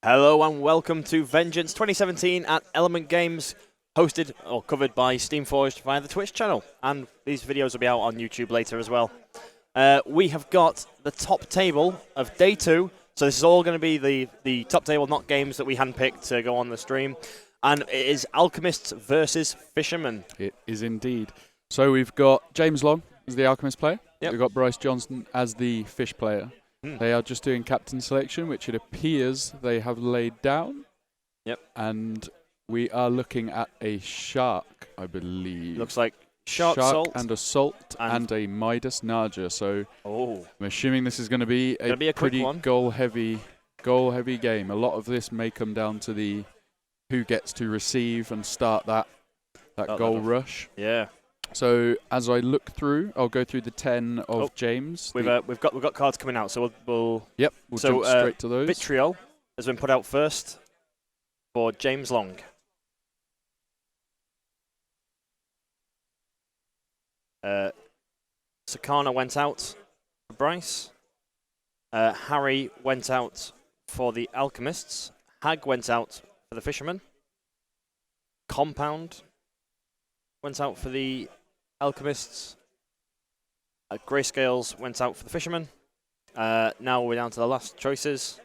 Hello and welcome to Vengeance 2017 at Element Games, hosted or covered by Steamforged via the Twitch channel. And these videos will be out on YouTube later as well. We have got the top table of day 2. So this is all going to be the top table, not games that we handpicked to go on the stream. And it is Alchemists versus Fishermen. It is indeed. So we've got James Long as the Alchemist player. Yep. We've got Bryce Johnson as the Fish player. They are just doing captain selection, which it appears they have laid down. Yep. And we are looking at a shark, I believe. Looks like shark salt. And a salt and a Midas Naja. So I'm assuming this is going to be a pretty goal-heavy game. A lot of this may come down to the who gets to receive and start that goal rush. Yeah. So as I look through, I'll go through the 10 of James. We've got cards coming out, so we'll jump straight to those. Vitriol has been put out first for James Long. Sakana went out for Bryce. Harry went out for the Alchemists. Hag went out for the Fishermen. Compound went out for the Alchemists. Grayscales went out for the Fishermen. Now we're down to the last choices.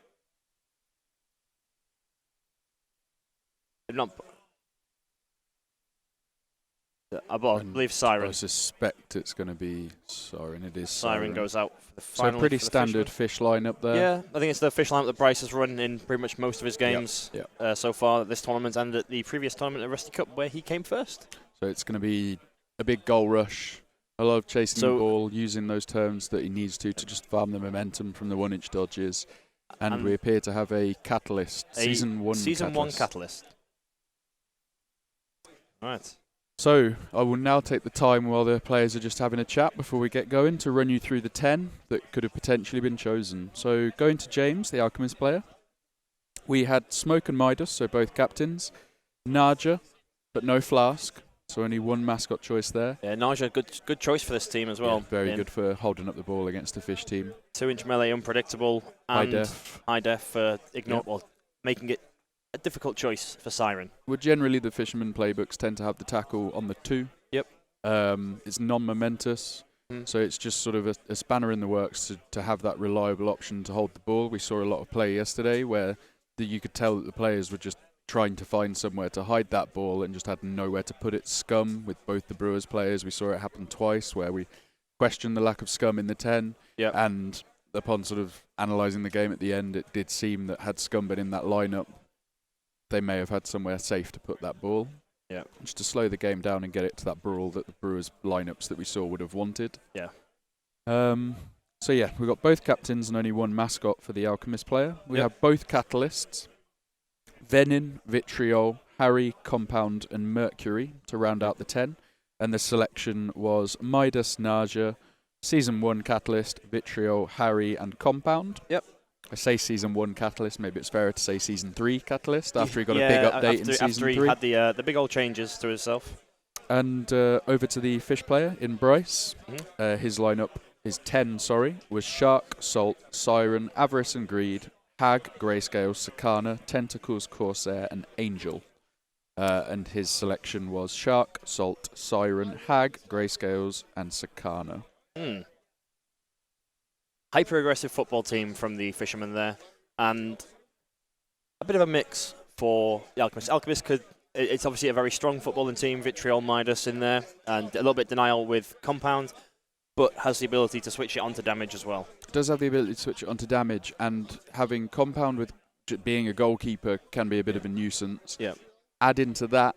I believe Siren. I suspect it's going to be Siren. It is Siren goes out for the final. So pretty standard fish lineup there. Yeah, I think it's the fish lineup that Bryce has run in pretty much most of his games so far at this tournament and at the previous tournament at Rusty Cup where he came first. So it's going to be a big goal rush. A lot of chasing the ball, using those turns that he needs to just farm the momentum from the 1-inch dodges. And we appear to have a catalyst, Season 1 catalyst. Right. So I will now take the time while the players are just having a chat before we get going to run you through the 10 that could have potentially been chosen. So going to James, the Alchemist player. We had Smoke and Midas, so both captains. Naja, but no Flask. So only one mascot choice there. Yeah, Naja, good choice for this team as well. Yeah, very good for holding up the ball against the fish team. 2-inch melee, unpredictable, and high def for making it a difficult choice for Siren. Well, generally the Fisherman playbooks tend to have the tackle on the 2. Yep. It's non-momentous, so it's just sort of a spanner in the works to have that reliable option to hold the ball. We saw a lot of play yesterday where you could tell that the players were just trying to find somewhere to hide that ball and just had nowhere to put it. Scum with both the Brewers players. We saw it happen twice where we questioned the lack of scum in the 10. Yep. And upon sort of analysing the game at the end, it did seem that had Scum been in that lineup, they may have had somewhere safe to put that ball. Yeah. Just to slow the game down and get it to that brawl that the Brewers lineups that we saw would have wanted. Yeah. So yeah, we've got both captains and only one mascot for the Alchemist player. We have both catalysts. Venin, Vitriol, Harry, Compound and Mercury to round out the 10. And the selection was Midas, Naja, Season 1 Catalyst, Vitriol, Harry and Compound. Yep. I say Season 1 Catalyst, maybe it's fairer to say Season 3 Catalyst after he got a big update in Season 3. After he had the big old changes to himself. And over to the fish player in Bryce. His lineup, his 10, was Shark, Salt, Siren, Avarice and Greed, Hag, Grayscale, Sakana, Tentacles, Corsair, and Angel. And his selection was Shark, Salt, Siren, Hag, Grayscales, and Sakana. Hyper-aggressive football team from the Fishermen there. And a bit of a mix for the Alchemists. It's obviously a very strong footballing team. Vitriol, Midas in there. And a little bit denial with Compound. But has the ability to switch it onto damage as well. It does have the ability to switch it onto damage, and having Compound with being a goalkeeper can be a bit of a nuisance. Yeah. Add into that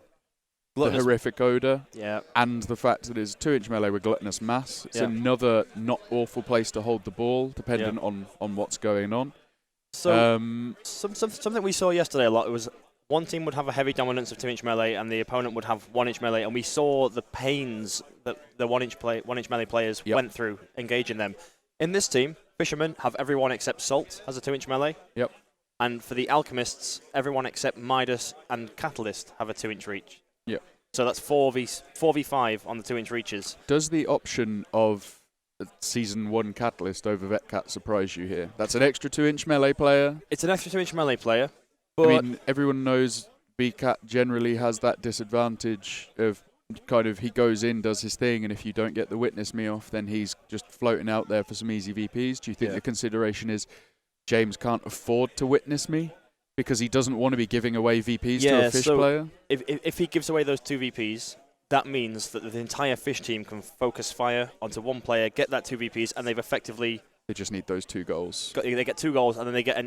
the horrific odour, and the fact that it's 2-inch melee with Gluttonous Mass. It's another not awful place to hold the ball, depending on what's going on. So something we saw yesterday a lot was one team would have a heavy dominance of 2-inch melee and the opponent would have 1-inch melee, and we saw the pains that the 1-inch melee players went through engaging them. In this team, Fishermen have everyone except Salt has a 2-inch melee. Yep. And for the Alchemists, everyone except Midas and Catalyst have a 2-inch reach. Yep. So that's 4v5 on the 2-inch reaches. Does the option of Season 1 Catalyst over Vetcat surprise you here? That's an extra 2-inch melee player. It's an extra 2-inch melee player. But I mean, everyone knows BCAT generally has that disadvantage of kind of he goes in, does his thing, and if you don't get the witness me off, then he's just floating out there for some easy VPs. Do you think the consideration is James can't afford to witness me because he doesn't want to be giving away VPs to a fish player? If he gives away those 2 VPs, that means that the entire fish team can focus fire onto one player, get that 2 VPs, and they've effectively... They just need those 2 goals. They get 2 goals, and then they get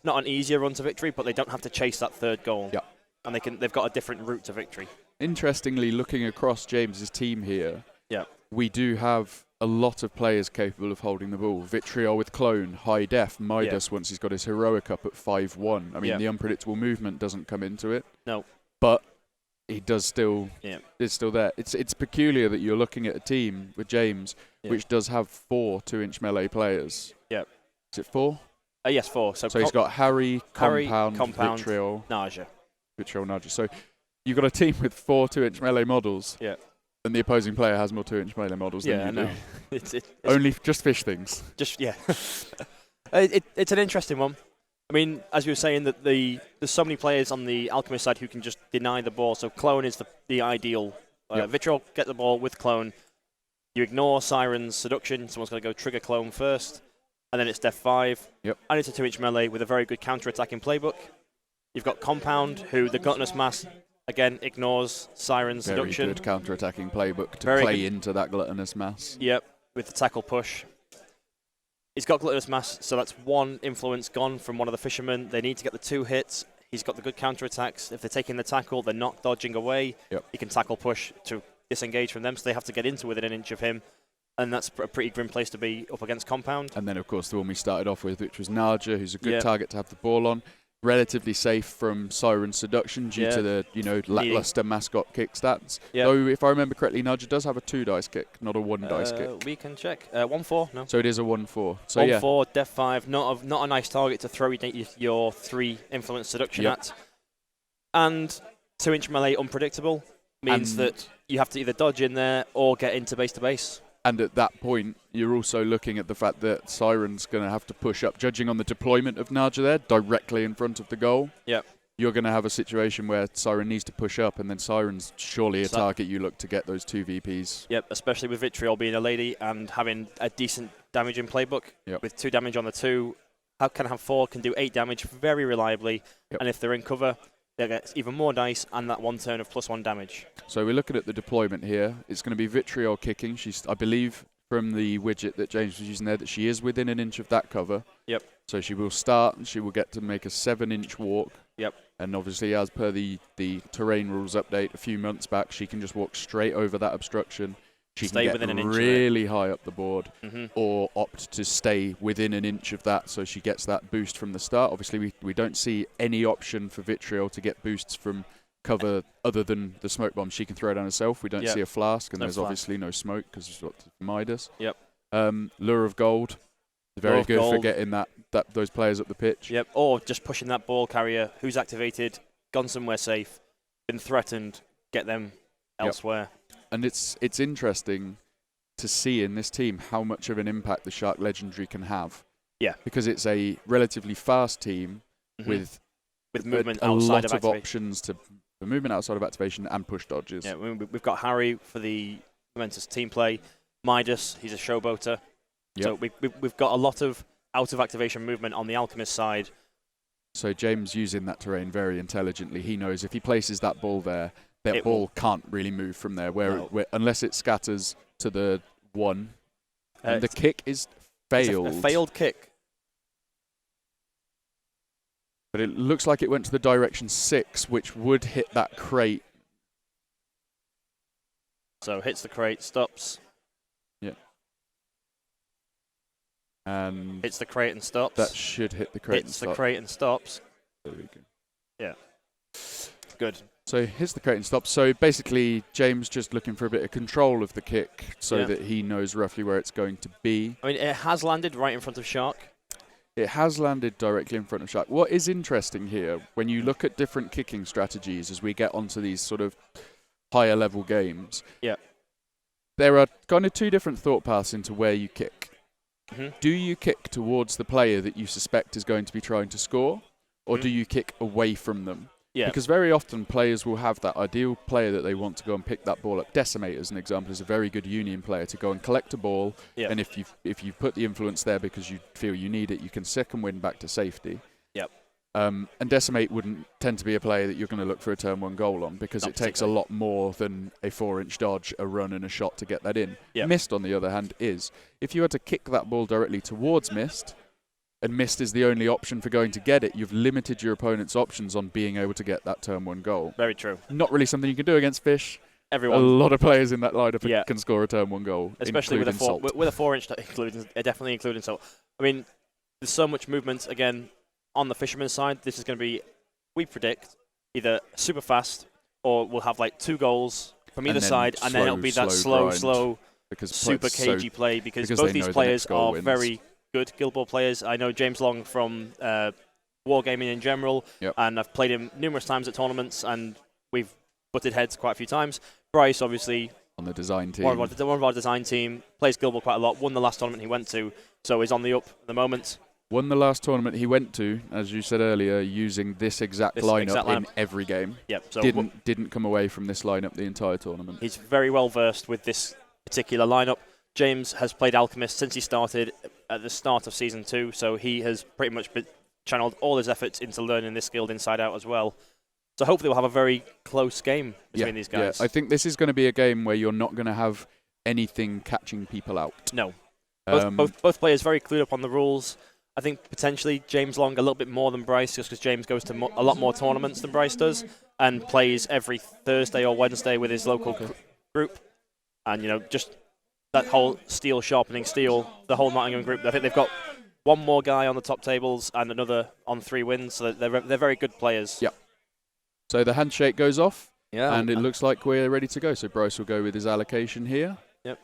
not an easier run to victory, but they don't have to chase that 3rd goal. Yeah. And they've got a different route to victory. Interestingly, looking across James's team here, yeah, we do have a lot of players capable of holding the ball. Vitriol with Clone, High Def, Midas once he's got his Heroic up at 5-1. I mean, the unpredictable movement doesn't come into it. No. But he does still, it's still there. It's peculiar that you're looking at a team with James, which does have 4 2-inch melee players. Yeah. Is it 4? Yes, 4. So he's got Harry, Compound, Vitriol, Naja. Vitriol, Naja. So you've got a team with 4 2-inch melee models. Yeah. And the opposing player has more 2-inch melee models than you do. It's only just fish things. Just it's an interesting one. I mean, as you were saying, that there's so many players on the Alchemist side who can just deny the ball. So Clone is the ideal. Vitriol, get the ball with Clone. You ignore Siren's Seduction. Someone's got to go trigger Clone first. And then it's Def 5. Yep. And it's a 2-inch melee with a very good counter-attacking playbook. You've got Compound, who the Gluttonous Mass, again, ignores Siren's Seduction. Very good counter-attacking playbook to play into that Gluttonous Mass. Yep, with the tackle push. He's got Gluttonous Mass, so that's 1 influence gone from one of the fishermen. They need to get the 2 hits. He's got the good counter-attacks. If they're taking the tackle, they're not dodging away. Yep. He can tackle push to disengage from them, so they have to get into within an inch of him. And that's a pretty grim place to be up against Compound. And then, of course, the one we started off with, which was Naja, who's a good target to have the ball on. Relatively safe from Siren's Seduction due to the lackluster mascot kick stats. Yep. Though, if I remember correctly, Naja does have a 2-dice kick, not a 1-dice kick. We can check. 1-4, no. So it is a 1-4. So 1-4, Def 5, not a nice target to throw your 3 influence seduction at. And 2-inch melee unpredictable means that you have to either dodge in there or get into base to base. And at that point, you're also looking at the fact that Siren's going to have to push up. Judging on the deployment of Naja there, directly in front of the goal, you're going to have a situation where Siren needs to push up, and then Siren's surely a target you look to get those 2 VPs. Yep, especially with Vitriol being a lady and having a decent damaging playbook. With 2 damage on the 2, can have 4, can do 8 damage very reliably. And if they're in cover, they'll get even more dice and that 1 turn of +1 damage. So we're looking at the deployment here. It's going to be Vitriol kicking. She's, I believe, from the widget that James was using there, that she is within an inch of that cover. Yep. So she will start and she will get to make a 7-inch walk. Yep. And obviously, as per the terrain rules update a few months back, she can just walk straight over that obstruction. She stay can within get an inch really high up the board or opt to stay within an inch of that so she gets that boost from the start. Obviously, we don't see any option for Vitriol to get boosts from cover other than the smoke bomb she can throw down herself. We don't see a flask, and there's obviously no smoke because it's got Midas. Yep. Lure of Gold, very good for getting those players up the pitch. Yep, or just pushing that ball carrier who's activated, gone somewhere safe, been threatened, get them elsewhere. And it's interesting to see in this team how much of an impact the Shark Legendary can have. Yeah. Because it's a relatively fast team with movement a outside lot of options for movement outside of activation and push dodges. Yeah, we've got Harry for the momentous team play. Midas, he's a showboater. Yep. So we've got a lot of out-of-activation movement on the Alchemist side. So James using that terrain very intelligently. He knows if he places that ball there, that ball can't really move from there, where unless it scatters to the 1. And the kick is failed. It's a failed kick. But it looks like it went to the direction 6, which would hit that crate. So hits the crate, stops. Yeah. And hits the crate and stops. That should hit the crate hits the crate and stops. There we go. Yeah. Good. So hits the crate and stops. So basically, James just looking for a bit of control of the kick so that he knows roughly where it's going to be. I mean, it has landed right in front of Shark. It has landed directly in front of Shark. What is interesting here, when you look at different kicking strategies as we get onto these sort of higher level games, there are kind of 2 different thought paths into where you kick. Do you kick towards the player that you suspect is going to be trying to score, or do you kick away from them? Yeah. Because very often players will have that ideal player that they want to go and pick that ball up. Decimate, as an example, is a very good union player to go and collect a ball, and if you put the influence there because you feel you need it, you can second win back to safety. Yep. And Decimate wouldn't tend to be a player that you're going to look for a turn 1 goal on, because it takes a lot more than a 4-inch dodge, a run and a shot to get that in. Yep. Mist, on the other hand, is. If you had to kick that ball directly towards Mist, and Mist is the only option for going to get it, you've limited your opponent's options on being able to get that turn 1 goal. Very true. Not really something you can do against Fish. Everyone. A lot of players in that lineup can score a turn 1 goal, especially with a 4-inch, definitely including Salt. I mean, there's so much movement again on the Fisherman's side. This is going to be, we predict, either super fast or we'll have like 2 goals from either side, and then it'll be that slow, super cagey play, because both these players are very good Guild Ball players. I know James Long from Wargaming in general, and I've played him numerous times at tournaments, and we've butted heads quite a few times. Bryce, obviously, on the design team, one of our design team, plays Guild Ball quite a lot, won the last tournament he went to, so he's on the up at the moment. Won the last tournament he went to, as you said earlier, using this exact lineup in every game. Yep. So didn't come away from this lineup the entire tournament. He's very well versed with this particular lineup. James has played Alchemist since he started at the start of Season 2, so he has pretty much channeled all his efforts into learning this guild inside out as well. So hopefully we'll have a very close game between these guys. Yeah, I think this is going to be a game where you're not going to have anything catching people out. No. Both players very clued up on the rules. I think potentially James Long a little bit more than Bryce, just because James goes to a lot more tournaments than Bryce does, and plays every Thursday or Wednesday with his local group. And, just that whole steel sharpening steel, the whole Nottingham group. I think they've got one more guy on the top tables and another on 3 wins, so they're very good players. Yeah. So the handshake goes off, and it looks like we're ready to go. So Bryce will go with his allocation here. Yep.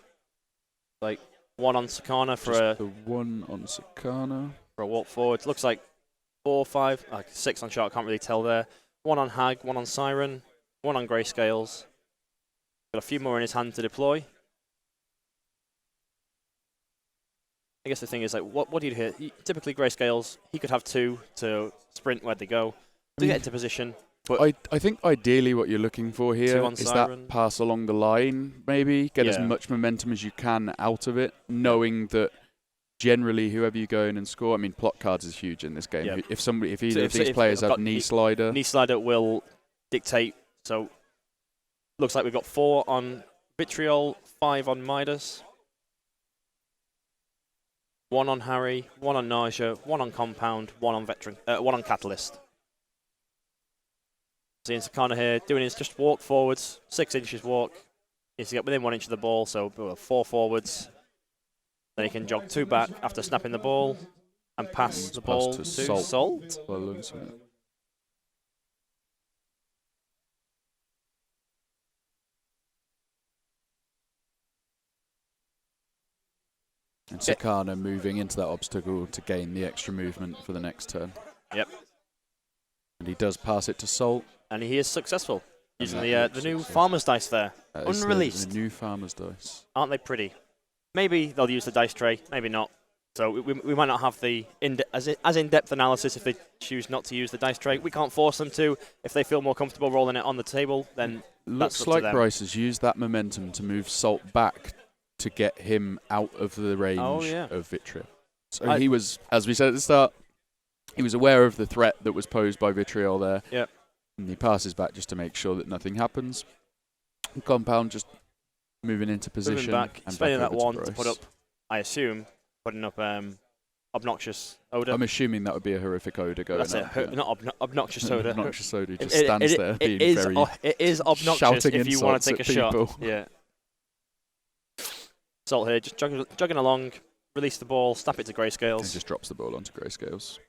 Like 1 on Sakana for the 1 on Sakana for a walk forward. Looks like 4, 5, 6 on Shark. Can't really tell there. 1 on Hag, 1 on Siren, 1 on Greyscales. Got a few more in his hand to deploy. I guess the thing is, like, what do you hear? Typically, Greyscales, he could have 2 to sprint where they go to get into position. But I think ideally what you're looking for here is Siren. that pass along the line, maybe. Get as much momentum as you can out of it, knowing that generally whoever you go in and score, I mean, plot cards is huge in this game. Yep. If either of these players have knee slider. Knee slider will dictate. So looks like we've got 4 on Vitriol, 5 on Midas. 1 on Harry, 1 on Nausea, 1 on Compound, 1 on Catalyst. Seeing Sakana here doing his just walk forwards, 6 inches walk. Needs to get within 1 inch of the ball, so 4 forwards. Then he can jog 2 back after snapping the ball and pass the ball to Salt. And Sakana moving into that obstacle to gain the extra movement for the next turn. Yep. And he does pass it to Salt. And he is successful using the new Farmer's Dice there. Unreleased. The new Farmer's Dice. Aren't they pretty? Maybe they'll use the dice tray, maybe not. So we might not have the as in-depth analysis if they choose not to use the dice tray. We can't force them to. If they feel more comfortable rolling it on the table, then looks like Bryce has used that momentum to move Salt back to get him out of the range of Vitriol. So he was, as we said at the start, he was aware of the threat that was posed by Vitriol there. Yep. And he passes back just to make sure that nothing happens. Compound just moving into position. Moving back, and spending back that over 1 to to put up, I assume, putting up Obnoxious Odor. I'm assuming that would be a horrific Odor going That's up. That's it, not Obnoxious Odor. Obnoxious Odor just stands there being very it is obnoxious if you want to take a shot. Yeah. Salt here, just jogging along, release the ball, snap it to Greyscales. He just drops the ball onto Greyscales.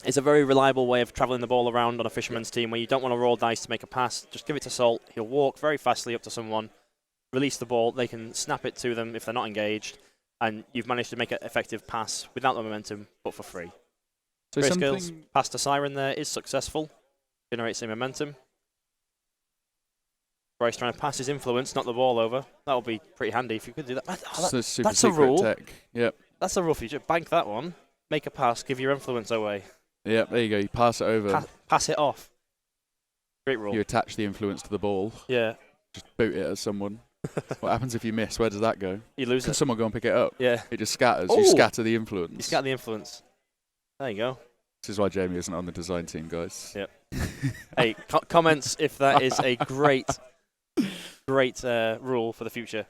It's a very reliable way of travelling the ball around on a Fisherman's team where you don't want to roll dice to make a pass. Just give it to Salt. He'll walk very fastly up to someone, release the ball. They can snap it to them if they're not engaged, and you've managed to make an effective pass without the momentum, but for free. So Greyscales pass to Siren there is successful. Generates some momentum. Bryce trying to pass his influence, knock the ball over. That would be pretty handy if you could do that. That's a rule. Tech. Yep. That's a rule feature. Bank that one. Make a pass. Give your influence away. Yeah, there you go. You pass it over. Pass it off. Great rule. You attach the influence to the ball. Yeah. Just boot it at someone. What happens if you miss? Where does that go? You lose Can it. someone go and pick it up? Yeah. It just scatters. Oh! You scatter the influence. You scatter the influence. There you go. This is why Jamie isn't on the design team, guys. Yep. Hey, comments if that is a great rule for the future.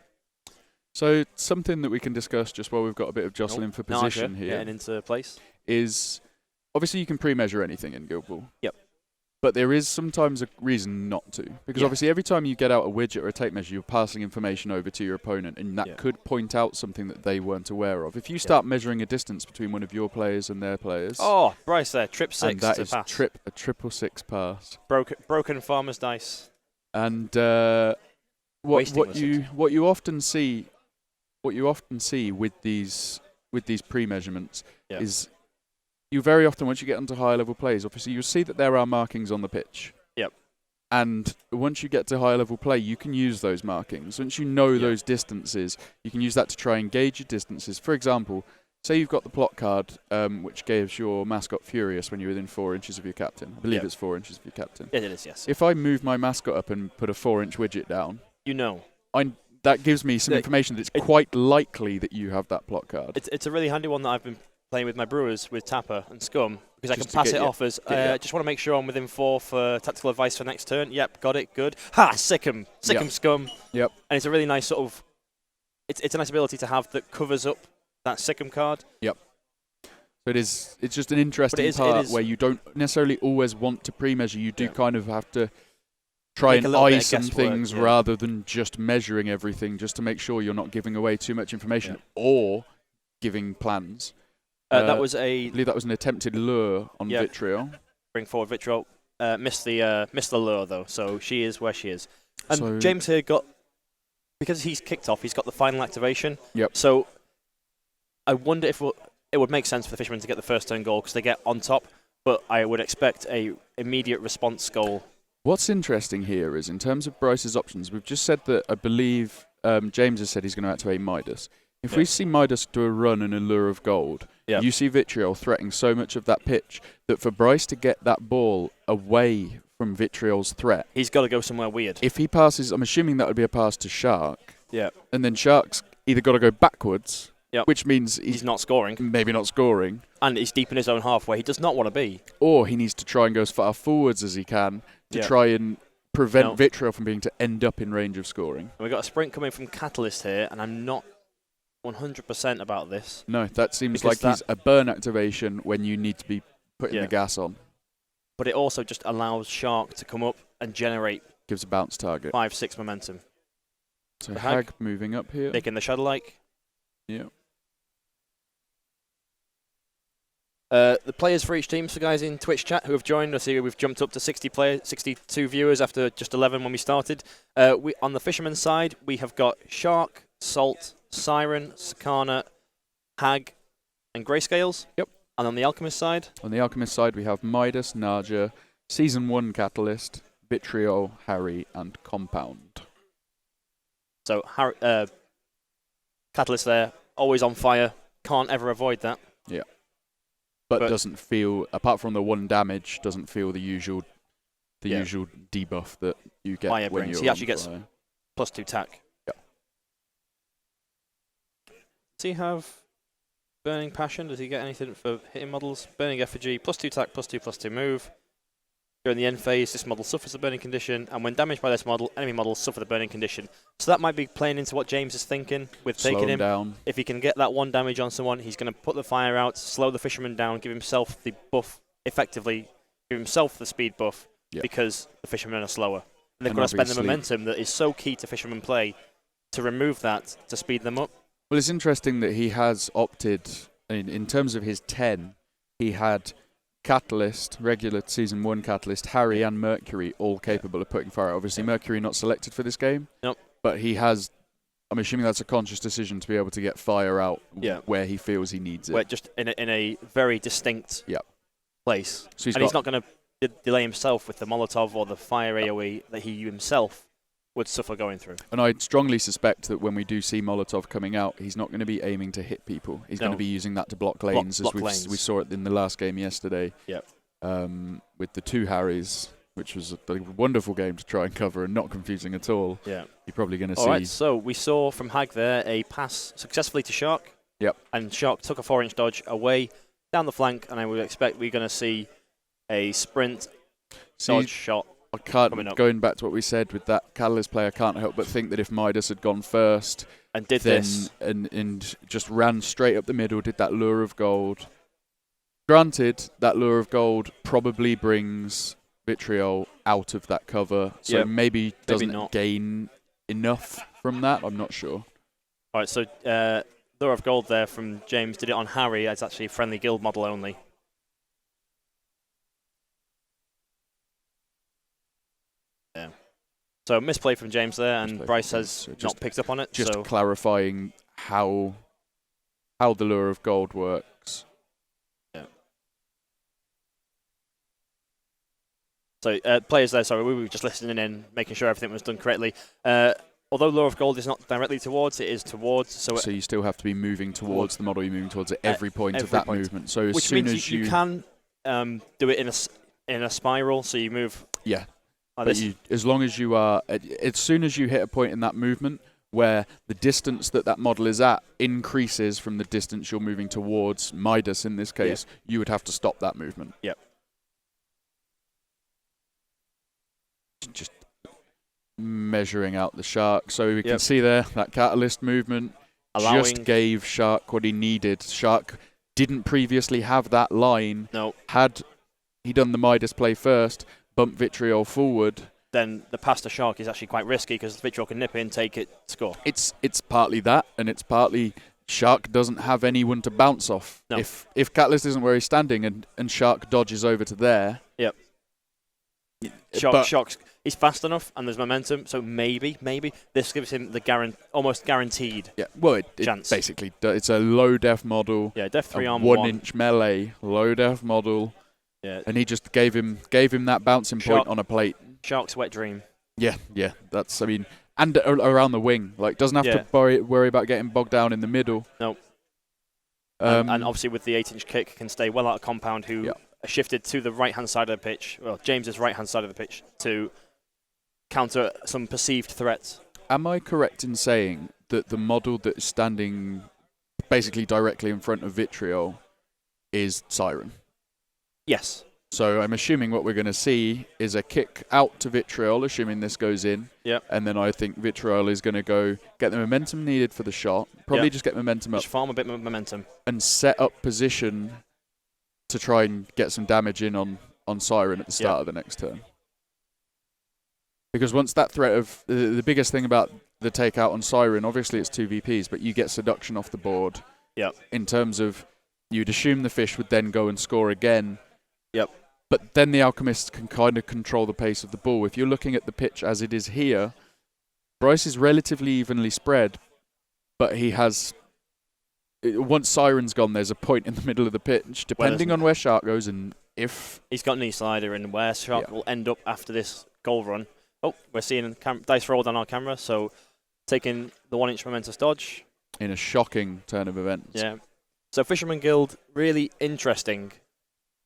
So something that we can discuss just while we've got a bit of jostling for position here getting into place is obviously you can pre-measure anything in Guild Ball. Yep. But there is sometimes a reason not to. Because obviously every time you get out a widget or a tape measure, you're passing information over to your opponent, and that could point out something that they weren't aware of. If you start measuring a distance between one of your players and their players... Oh, Bryce there, trip 6 and that to is pass. a triple 6 pass. Broken farmer's dice. And what you often see with these pre-measurements is you very often, once you get onto higher level plays, obviously you'll see that there are markings on the pitch. Yep. And once you get to higher level play, you can use those markings. Once you know those distances, you can use that to try and gauge your distances. For example, say you've got the plot card, which gives your mascot Furious when you're within 4 inches of your captain. I believe it's 4 inches of your captain. It is, yes. If I move my mascot up and put a 4-inch widget down, that gives me some information that it's quite likely that you have that plot card. It's a really handy one that I've been playing with my brewers with Tapper and Scum, because I can pass it off as just want to make sure I'm within 4 for tactical advice for next turn. Yep, got it, good. Ha, sick 'em Scum. Yep. And it's a really nice sort of, it's a nice ability to have that covers up that sick 'em card. Yep. So it's just an interesting part where you don't necessarily always want to pre-measure. You do kind of have to try and eye some things rather than just measuring everything, just to make sure you're not giving away too much information or giving plans. I believe that was an attempted lure on Vitriol. Bring forward Vitriol. Missed the lure though, so she is where she is. And so James here because he's kicked off, he's got the final activation. Yep. So I wonder if it would make sense for the Fishermen to get the first turn goal because they get on top, but I would expect a immediate response goal. What's interesting here is in terms of Bryce's options, we've just said that I believe James has said he's going to activate Midas. If we see Midas do a run and a lure of gold, you see Vitriol threatening so much of that pitch that for Bryce to get that ball away from Vitriol's threat, he's got to go somewhere weird. If he passes, I'm assuming that would be a pass to Shark. Yeah. And then Shark's either got to go backwards, which means he's not scoring. Maybe not scoring. And he's deep in his own half where he does not want to be. Or he needs to try and go as far forwards as he can to try and prevent Vitriol from being to end up in range of scoring. And we've got a sprint coming from Catalyst here, and I'm not 100% about this. No, that seems like he's a burn activation when you need to be putting the gas on. But it also just allows Shark to come up and generate... Gives a bounce target. 5-6 momentum. So Hag moving up here. Taking the Shadow-like. Yeah. The players for each team, so guys in Twitch chat who have joined us here, we've jumped up to 62 viewers after just 11 when we started. On the Fisherman side, we have got Shark, Salt, Siren, Sakana, Hag, and Grayscales. Yep. And on the Alchemist side? On the Alchemist side, we have Midas, Naja, Season 1 Catalyst, Vitriol, Harry, and Compound. So, Catalyst there, always on fire. Can't ever avoid that. Yeah. But doesn't feel, apart from the 1 damage, doesn't feel the usual debuff that you get fire when brings. you're He actually on gets fire. +2 tack. Yep. Does he have Burning Passion? Does he get anything for hitting models? Burning Effigy, +2 tack, +2/+2 move. During the end phase, this model suffers the burning condition, and when damaged by this model, enemy models suffer the burning condition. So that might be playing into what James is thinking with taking him down. If he can get that 1 damage on someone, he's going to put the fire out, slow the Fisherman down, give himself the buff, effectively give himself the speed buff because the Fishermen are slower. And they've got to spend the momentum that is so key to Fisherman play to remove that, to speed them up. Well, it's interesting that he has opted, in terms of his 10, he had Catalyst, regular Season 1 Catalyst, Harry and Mercury all capable of putting fire out. Obviously, Mercury not selected for this game. Nope. But he has, I'm assuming that's a conscious decision to be able to get fire out where he feels he needs it. Where just in a very distinct place. So he's not going to delay himself with the Molotov or the fire AoE that he himself would suffer going through. And I strongly suspect that when we do see Molotov coming out, he's not going to be aiming to hit people. He's going to be using that to block lanes, block as lanes. we saw it in the last game yesterday. Yep. With the 2 Harrys, which was a wonderful game to try and cover and not confusing at all. Yeah. You're probably going to see. All right, so we saw from Hag there a pass successfully to Shark. Yep. And Shark took a 4-inch dodge away down the flank, and I would expect we're going to see a sprint dodge shot. I can't, going back to what we said with that Catalyst play, I can't help but think that if Midas had gone first and did this and just ran straight up the middle, did that lure of gold. Granted, that lure of gold probably brings Vitriol out of that cover, so maybe doesn't not gain enough from that. I'm not sure. All right, so lure of gold there from James did it on Harry. It's actually a friendly guild model only. Yeah. So misplay from James there, and Bryce has not picked up on it. Just clarifying how the lure of gold works. Yeah. So players there, sorry, we were just listening in, making sure everything was done correctly. Although lure of gold is not directly towards, it is towards. So you still have to be moving towards the model you're moving towards at every point of that movement. So as soon as you can do it in a spiral, so you move. Yeah. But as long as you are, as soon as you hit a point in that movement where the distance that model is at increases from the distance you're moving towards, Midas in this case, you would have to stop that movement. Yep. Just measuring out the Shark. So we can see there, that Catalyst movement just gave Shark what he needed. Shark didn't previously have that line. No. Had he done the Midas play first, bump Vitriol forward, then the pass to Shark is actually quite risky because Vitriol can nip in, take it, score. It's partly that, and it's partly Shark doesn't have anyone to bounce off. No. If Catalyst isn't where he's standing and Shark dodges over to there. Yep. Shark's he's fast enough and there's momentum, so maybe this gives him the almost guaranteed chance. Basically, it's a low def model. Yeah, def 3 on 1-inch melee, low def model. Yeah. And he just gave him that bouncing point on a plate. Shark's wet dream. Yeah. That's, and around the wing. Like, doesn't have to worry about getting bogged down in the middle. No. And obviously with the 8-inch kick can stay well out of compound, who shifted to the right-hand side of the pitch, well, James's right-hand side of the pitch, to counter some perceived threats. Am I correct in saying that the model that is standing basically directly in front of Vitriol is Siren? Yes. So I'm assuming what we're going to see is a kick out to Vitriol, assuming this goes in. Yep. And then I think Vitriol is going to go get the momentum needed for the shot, probably just get momentum up. Just farm a bit of momentum. And set up position to try and get some damage in on Siren at the start of the next turn. Because once that threat of... The biggest thing about the takeout on Siren, obviously it's 2 VPs, but you get Seduction off the board. Yep. In terms of, you'd assume the fish would then go and score again. Yep. But then the Alchemists can kind of control the pace of the ball. If you're looking at the pitch as it is here, Bryce is relatively evenly spread, but he has... Once Siren's gone, there's a point in the middle of the pitch, depending on where Shark goes and if... He's got knee slider and where Shark will end up after this goal run. Oh, we're seeing dice rolled on our camera, so taking the 1-inch momentous dodge. In a shocking turn of events. Yeah. So Fisherman Guild, really interesting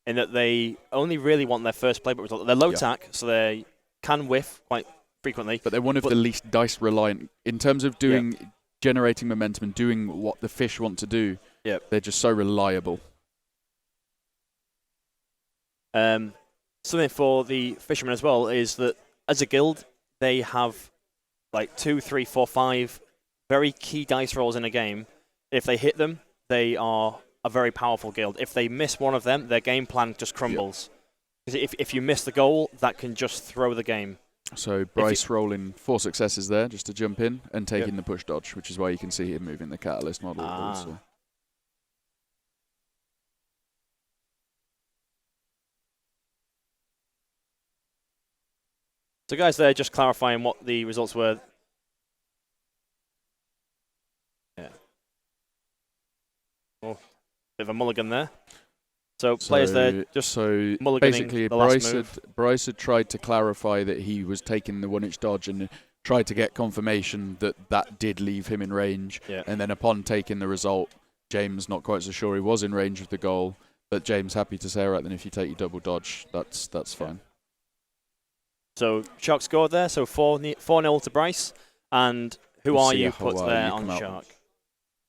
in that they only really want their first playbook result. They're low tack, so they can whiff quite frequently. But they're one of the least dice reliant in terms of doing generating momentum and doing what the fish want to do. Yeah. They're just so reliable. Something for the fishermen as well is that as a guild, they have like 2, 3, 4, 5 very key dice rolls in a game. If they hit them, they are a very powerful guild. If they miss one of them, their game plan just crumbles. If you miss the goal, that can just throw the game. So Bryce rolling 4 successes there just to jump in and taking the push dodge, which is why you can see him moving the Catalyst model also. So guys, they're just clarifying what the results were. Yeah. Oh, bit of a mulligan there. So players there just mulliganing basically the last move. Bryce had tried to clarify that he was taking the 1-inch dodge and tried to get confirmation that that did leave him in range. Yeah. And then upon taking the result, James not quite so sure he was in range of the goal. But James happy to say, all right, then if you take your double dodge, that's fine. So Shark scored there, so 4-0 to Bryce. And who are you put there on Shark?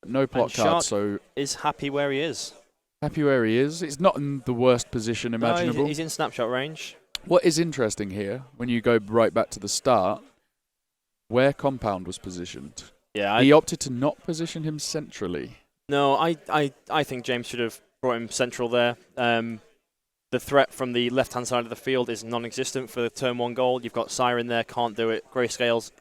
No plot card, so is happy where he is. Happy where he is. He's not in the worst position imaginable. No, he's in snapshot range. What is interesting here, when you go right back to the start, where Compound was positioned. Yeah, he opted to not position him centrally. No, I think James should have brought him central there. The threat from the left-hand side of the field is non-existent for the turn 1 goal. You've got Siren there, can't do it. Grayscales,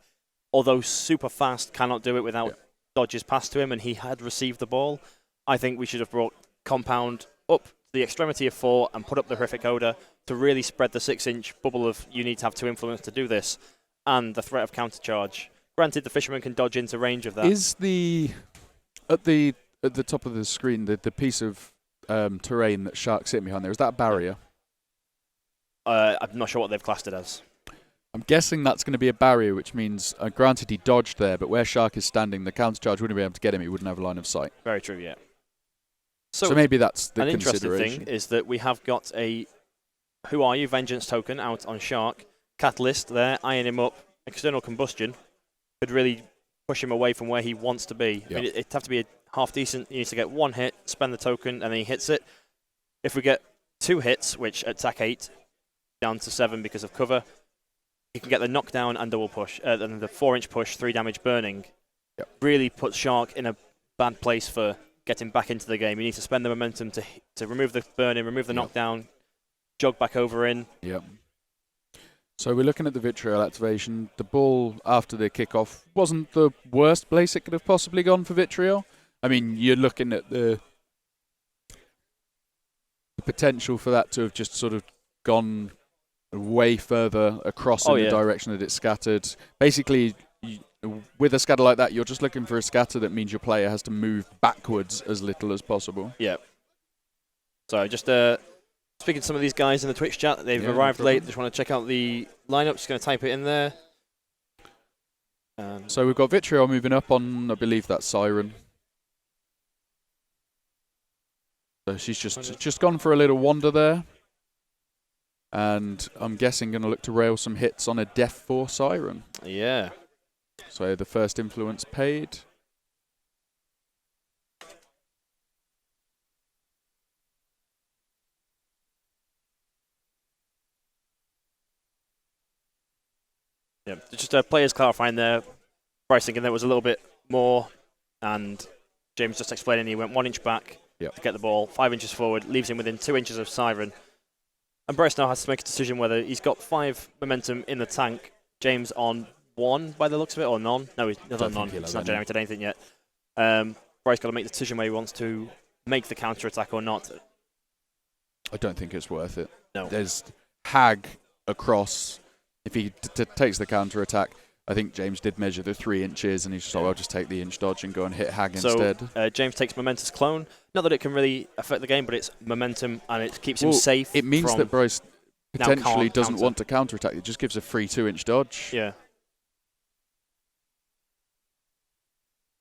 although super fast, cannot do it without dodges passed to him, and he had received the ball. I think we should have brought Compound up to the extremity of 4 and put up the Horrific Odor to really spread the 6-inch bubble of you need to have 2 influence to do this, and the threat of countercharge. Granted, the Fisherman can dodge into range of that. Is at the top of the screen the piece of terrain that Shark's sitting behind there, is that a barrier? I'm not sure what they've classed it as. I'm guessing that's going to be a barrier, which means, granted he dodged there, but where Shark is standing, the countercharge wouldn't be able to get him. He wouldn't have a line of sight. Very true, yeah. So maybe that's the consideration. An interesting thing is that we have got a Who Are You Vengeance token out on Shark. Catalyst there, eyeing him up. External Combustion could really push him away from where he wants to be. Yep. I mean, it'd have to be a half decent. He needs to get 1 hit, spend the token, and then he hits it. If we get 2 hits, which attack 8, down to 7 because of cover, he can get the knockdown and double push, and the 4-inch push, 3 damage burning. Yep. Really puts Shark in a bad place for getting back into the game. You need to spend the momentum to remove the burning, remove the knockdown, jog back over in. Yep. So we're looking at the Vitriol activation. The ball after the kickoff wasn't the worst place it could have possibly gone for Vitriol. I mean, you're looking at the potential for that to have just sort of gone way further across in the direction that it's scattered. Basically, with a scatter like that, you're just looking for a scatter that means your player has to move backwards as little as possible. Yeah. So just speaking to some of these guys in the Twitch chat, they've arrived late. Just want to check out the lineup. Just going to type it in there. So we've got Vitriol moving up on, I believe that's Siren. So she's just gone for a little wander there. And I'm guessing going to look to rail some hits on a Def 4 Siren. Yeah. So the first influence paid. Yeah, just players clarifying there. Bryce thinking there was a little bit more, and James just explaining he went 1 inch back to get the ball, 5 inches forward, leaves him within 2 inches of Siren. And Bryce now has to make a decision whether he's got 5 momentum in the tank. James on 1 by the looks of it, or none? No, he's not on none. He's not generated anything yet. Bryce got to make the decision whether he wants to make the counter attack or not. I don't think it's worth it. No. There's Hag across. If he takes the counter attack, I think James did measure the 3 inches, and he's just like, I'll just take the inch dodge and go and hit Hag instead. James takes Momentous Clone. Not that it can really affect the game, but it's momentum, and it keeps him safe. It means that Bryce potentially doesn't want to counter attack. It just gives a free 2-inch dodge. Yeah.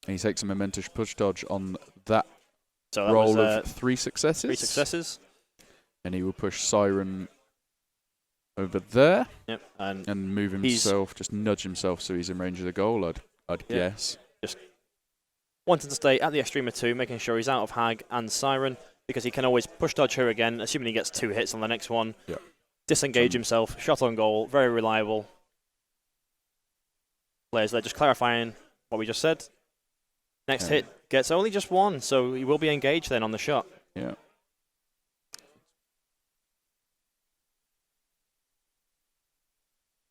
And he takes a Momentous Push dodge on that, so roll of 3 successes. 3 successes. And he will push Siren over there. Yep. And move himself, just nudge himself so he's in range of the goal, I'd guess. Just wanting to stay at the Extrema 2, making sure he's out of Hag and Siren, because he can always push dodge her again, assuming he gets 2 hits on the next one. Yep. Disengage himself, shot on goal, very reliable. Players there just clarifying what we just said. Next hit gets only just 1, so he will be engaged then on the shot. Yeah.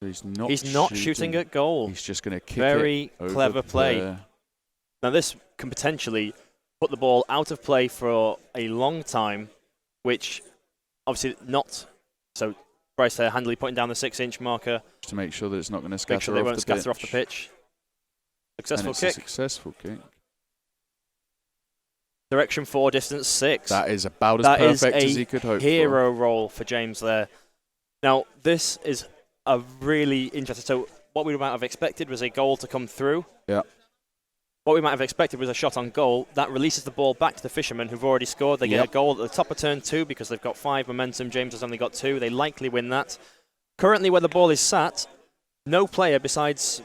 He's not shooting at goal. He's just going to kick Very it clever play. There. Now this can potentially put the ball out of play for a long time, which obviously not. So Bryce there handily putting down the 6-inch marker. Just to make sure that it's not going to scatter off the pitch. Make sure they won't scatter off the pitch. Successful kick. A successful kick. Direction 4, distance 6. That is about as perfect as he could hope for. Hero roll for James there. Now this is a really interesting. So what we might have expected was a goal to come through. Yeah. What we might have expected was a shot on goal. That releases the ball back to the Fishermen, who've already scored. They get a goal at the top of turn 2 because they've got 5 momentum. James has only got 2. They likely win that. Currently, where the ball is sat, no player besides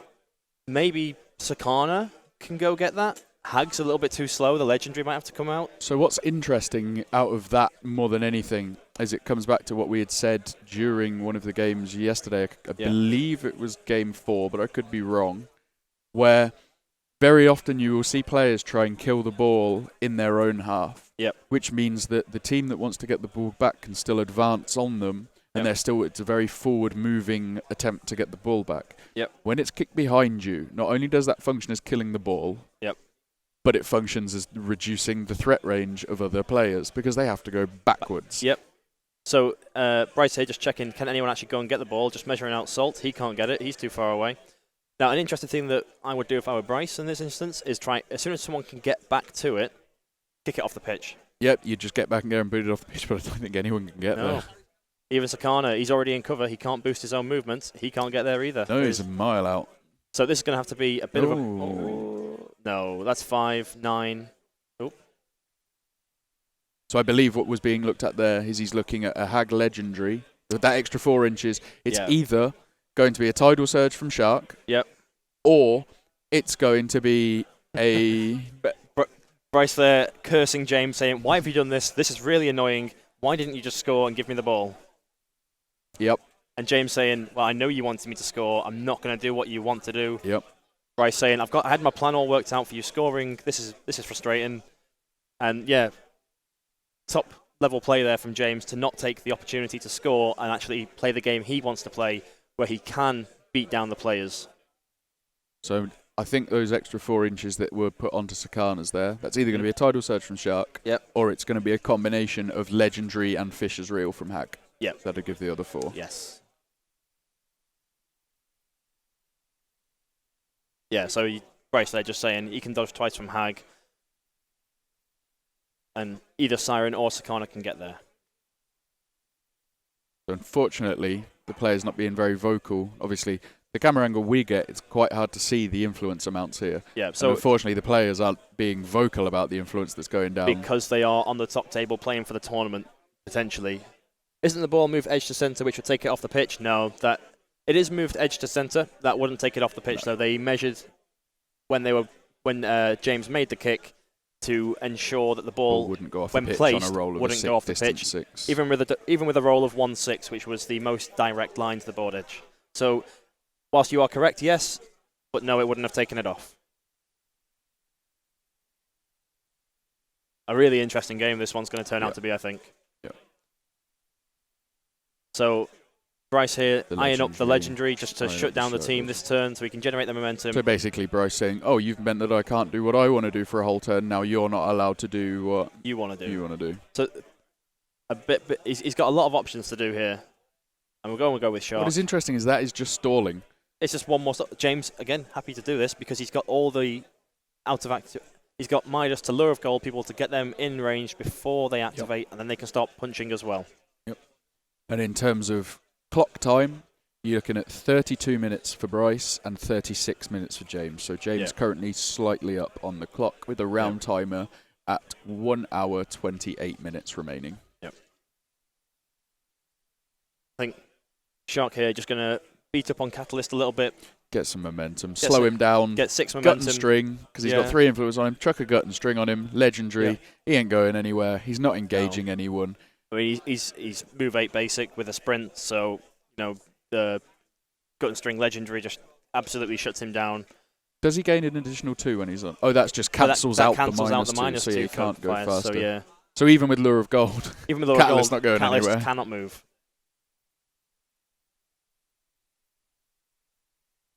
maybe Sakana can go get that. Hag's a little bit too slow. The Legendary might have to come out. So what's interesting out of that more than anything is it comes back to what we had said during one of the games yesterday. I believe it was game 4, but I could be wrong, where very often you will see players try and kill the ball in their own half, which means that the team that wants to get the ball back can still advance on them, and it's a very forward-moving attempt to get the ball back. When it's kicked behind you, not only does that function as killing the ball, but it functions as reducing the threat range of other players because they have to go backwards. So Bryce here just checking, can anyone actually go and get the ball? Just measuring out Salt. He can't get it. He's too far away. Now, an interesting thing that I would do if I were Bryce in this instance is try, as soon as someone can get back to it, kick it off the pitch. Yep, you just get back and go and boot it off the pitch, but I don't think anyone can get there. Even Sakana, he's already in cover. He can't boost his own movements. He can't get there either. No, he's a mile out. So this is going to have to be a bit of a... Oh, no, that's 5, 9... So I believe what was being looked at there is he's looking at a Hag Legendary. With that extra 4 inches, it's either going to be a Tidal Surge from Shark, or it's going to be a... Bryce there cursing James, saying, why have you done this? This is really annoying. Why didn't you just score and give me the ball? And James saying, well, I know you wanted me to score. I'm not going to do what you want to do. Bryce saying, I had my plan all worked out for you scoring. This is frustrating. And top level play there from James to not take the opportunity to score and actually play the game he wants to play, where he can beat down the players. So I think those extra 4 inches that were put onto Sakana's there, that's either going to be a Tidal Surge from Shark, or it's going to be a combination of Legendary and Fisher's Reel from Hag. That'll give the other 4. So Bryce there just saying he can dodge twice from Hag, and either Siren or Sakana can get there. So unfortunately, the player's not being very vocal. Obviously, the camera angle we get, it's quite hard to see the influence amounts here. So unfortunately, the players aren't being vocal about the influence that's going down. Because they are on the top table playing for the tournament, potentially. Isn't the ball moved edge to centre, which would take it off the pitch? No, it is moved edge to centre. That wouldn't take it off the pitch, though. They measured when James made the kick to ensure that the ball wouldn't go off when the pitch placed, on a roll of wouldn't go off the pitch, 6. even with a roll of 1-6, which was the most direct line to the board edge. So, whilst you are correct, yes, but no, it wouldn't have taken it off. A really interesting game this one's going to turn out to be, I think. So, Bryce here eyeing up the Legendary just to shut down the team this turn so he can generate the momentum. So basically Bryce saying, oh, you've meant that I can't do what I want to do for a whole turn, now you're not allowed to do what you want to do. So he's got a lot of options to do here. And we're going to go with Shark. What is interesting is that is just stalling. It's just one more James, again, happy to do this because he's got all the he's got Midas to lure of gold people to get them in range before they activate, and then they can start punching as well. And in terms of clock time, you're looking at 32 minutes for Bryce and 36 minutes for James. So James currently slightly up on the clock with a round timer at 1 hour 28 minutes remaining. I think Shark here just going to beat up on Catalyst a little bit. Get some momentum. Slow him down. Get 6 momentum. Gut and string, because he's got 3 influence on him. Chuck a gut and string on him. Legendary. He ain't going anywhere. He's not engaging anyone. I mean, he's move 8 basic with a sprint, so the gut and string Legendary just absolutely shuts him down. Does he gain an additional 2 when he's on? Oh, that's just cancels out the minus 2, so you can't go faster. So So even with Lure of Gold, Catalyst's not going Catalyst anywhere. Cannot move.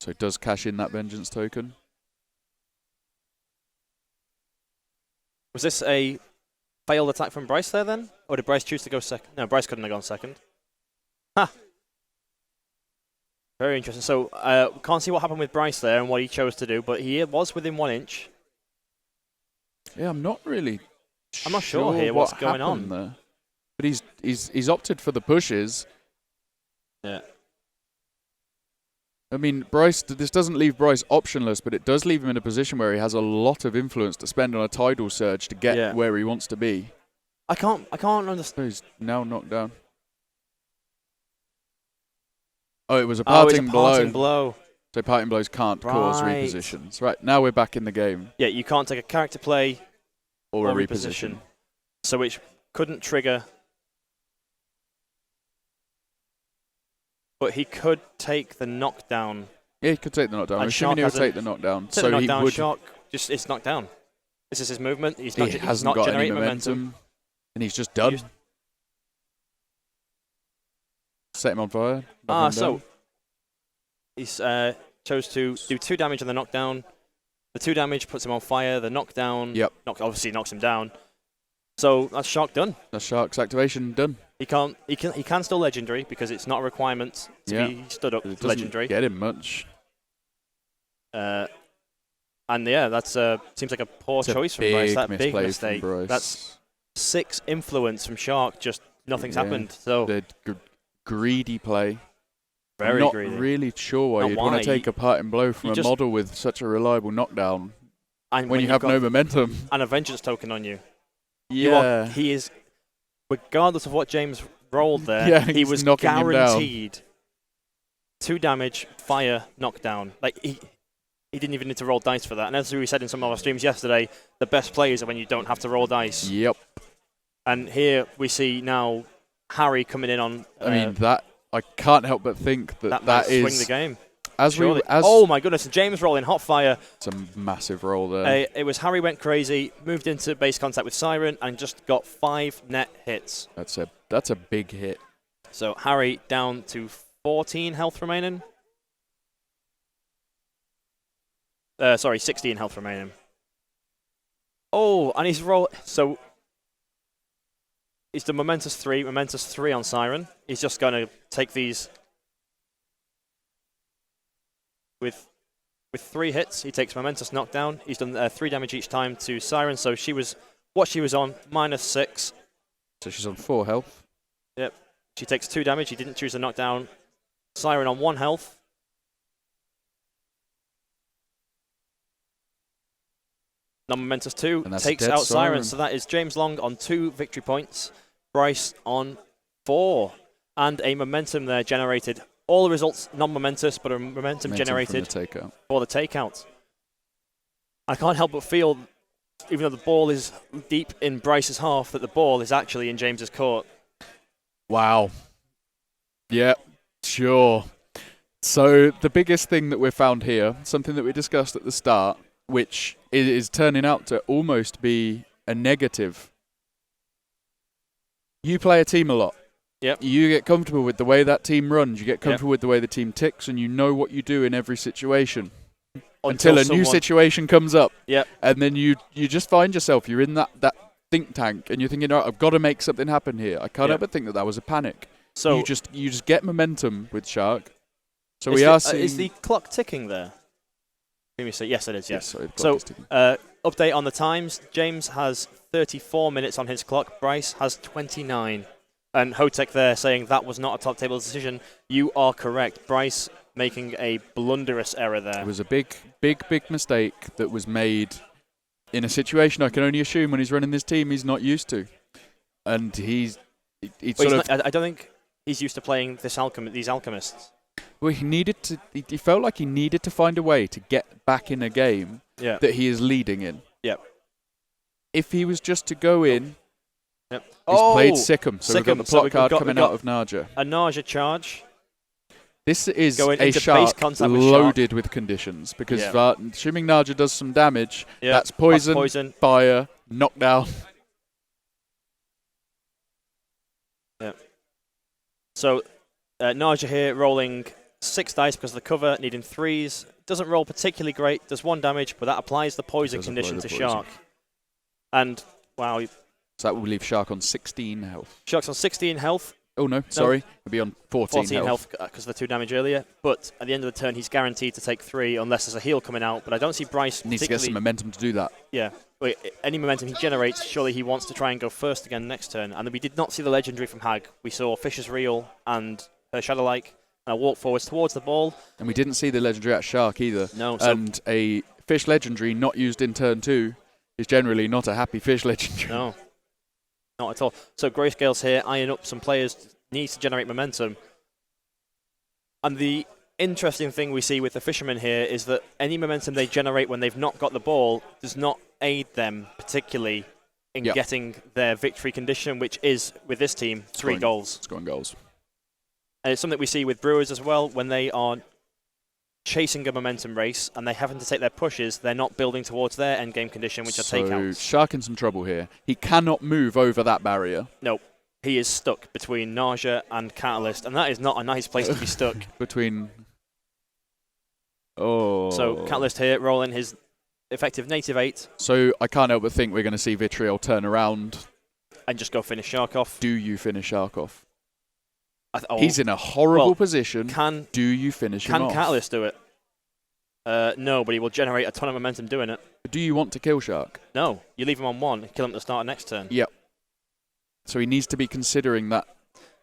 So does cash in that Vengeance token. Was this a failed attack from Bryce there then? Or did Bryce choose to go second? No, Bryce couldn't have gone second. Very interesting. So, can't see what happened with Bryce there and what he chose to do, but he was within 1 inch. Yeah, I'm not sure here what's going on there. But he's opted for the pushes. Yeah. I mean, Bryce. This doesn't leave Bryce optionless, but it does leave him in a position where he has a lot of influence to spend on a tidal surge to get where he wants to be. I can't understand. So he's now knocked down. Oh, it was a parting blow. So parting blows can't cause repositions. Right, now we're back in the game. Yeah, you can't take a character play or a reposition. So which couldn't trigger. But he could take the knockdown. Yeah, he could take the knockdown. I'm assuming he would take the knockdown. So he would. Shark just it's knocked down. This is his movement. He hasn't got any momentum. And he's just done. Set him on fire. So he's chose to do 2 damage on the knockdown. The 2 damage puts him on fire. The knockdown obviously knocks him down. So that's Shark done. That's Shark's activation done. He can still legendary because it's not a requirement to be stood up legendary. Get him much. And that's seems like a poor choice from Bryce. That big mistake. That's 6 influence from Shark. Just nothing's happened. So the greedy play. Very not greedy. Really sure why you'd want to take a parting blow from a model with such a reliable knockdown when you have no momentum and a vengeance token on you. Yeah, he is. Regardless of what James rolled there, he was guaranteed 2 damage, fire, knockdown. Like he didn't even need to roll dice for that. And as we said in some of our streams yesterday, the best plays are when you don't have to roll dice. Yep. And here we see now Harry coming in on. I can't help but think that is swing the game. Oh my goodness! James rolling hot fire. It's a massive roll there. It was Harry went crazy, moved into base contact with Siren, and just got 5 net hits. That's a big hit. So Harry down to 14 health remaining. 16 health remaining. Oh, and he's so he's done Momentous 3 on Siren. He's just going to take these with 3 hits. He takes Momentous knockdown. He's done 3 damage each time to Siren, so she was on, -6. So she's on 4 health. Yep. She takes 2 damage. He didn't choose the knockdown. Siren on 1 health. Non-Momentous 2 takes out Siren. So that is James Long on 2 victory points. Bryce on 4. And a momentum there generated. All the results non-momentous, but a momentum generated for the takeout. I can't help but feel, even though the ball is deep in Bryce's half, that the ball is actually in James's court. Wow. Yeah, sure. So the biggest thing that we've found here, something that we discussed at the start, which is turning out to almost be a negative. You play a team a lot. Yep. You get comfortable with the way that team runs. You get comfortable with the way the team ticks, and you know what you do in every situation. Until a new situation comes up. Yep. And then you just find yourself, you're in that think tank, and you're thinking, oh, I've got to make something happen here. I can't help but think that was a panic. So you just get momentum with Shark. So we are seeing... Is the clock ticking there? Yes, it is, yes. Sorry, so, update on the times. James has 34 minutes on his clock. Bryce has 29. And Hotek there saying that was not a top table decision. You are correct. Bryce making a blunderous error there. It was a big mistake that was made in a situation I can only assume when he's running this team he's not used to. And I don't think he's used to playing these Alchemists. Well, he felt like he needed to find a way to get back in a game that he is leading in. Yep. If he was just to go in... Yep. He's played Sikkim, so we've got the plot card coming out of Naja. A Naja charge. This is a Shark loaded with conditions, because assuming Naja does some damage, that's poison, fire, knockdown. Yeah. So Naja here rolling 6 dice because of the cover, needing 3s. Doesn't roll particularly great, does 1 damage, but that applies the poison condition to Shark. And, wow... So that will leave Shark on 16 health. Shark's on 16 health. Oh, no, sorry. He'll be on 14 health because of the 2 damage earlier. But at the end of the turn, he's guaranteed to take 3 unless there's a heal coming out. But I don't see Bryce needs to get some momentum to do that. Yeah. Any momentum he generates, surely he wants to try and go first again next turn. And we did not see the legendary from Hag. We saw Fisher's Reel and her Shadowlike. Now walk forwards towards the ball. And we didn't see the legendary at Shark either. No. So and a fish legendary not used in turn 2 is generally not a happy fish legendary. No. Not at all. So Grayscale's here, eyeing up some players, needs to generate momentum. And the interesting thing we see with the fishermen here is that any momentum they generate when they've not got the ball does not aid them particularly in getting their victory condition, which is, with this team, 3 goals. Scoring goals. And it's something we see with Brewers as well. When they are chasing a momentum race and they having to take their pushes, they're not building towards their end game condition, which are takeouts. Shark in some trouble here. He cannot move over that barrier. Nope. He is stuck between Nausea and Catalyst, and that is not a nice place to be stuck. Between... Oh. So Catalyst here rolling his effective native 8. So I can't help but think we're going to see Vitriol turn around. And just go finish Shark off. Do you finish Shark off? He's in a horrible position. Do you finish him off? Can Catalyst do it? No, but he will generate a ton of momentum doing it. Do you want to kill Shark? No. You leave him on 1, kill him at the start of next turn. Yep. So he needs to be considering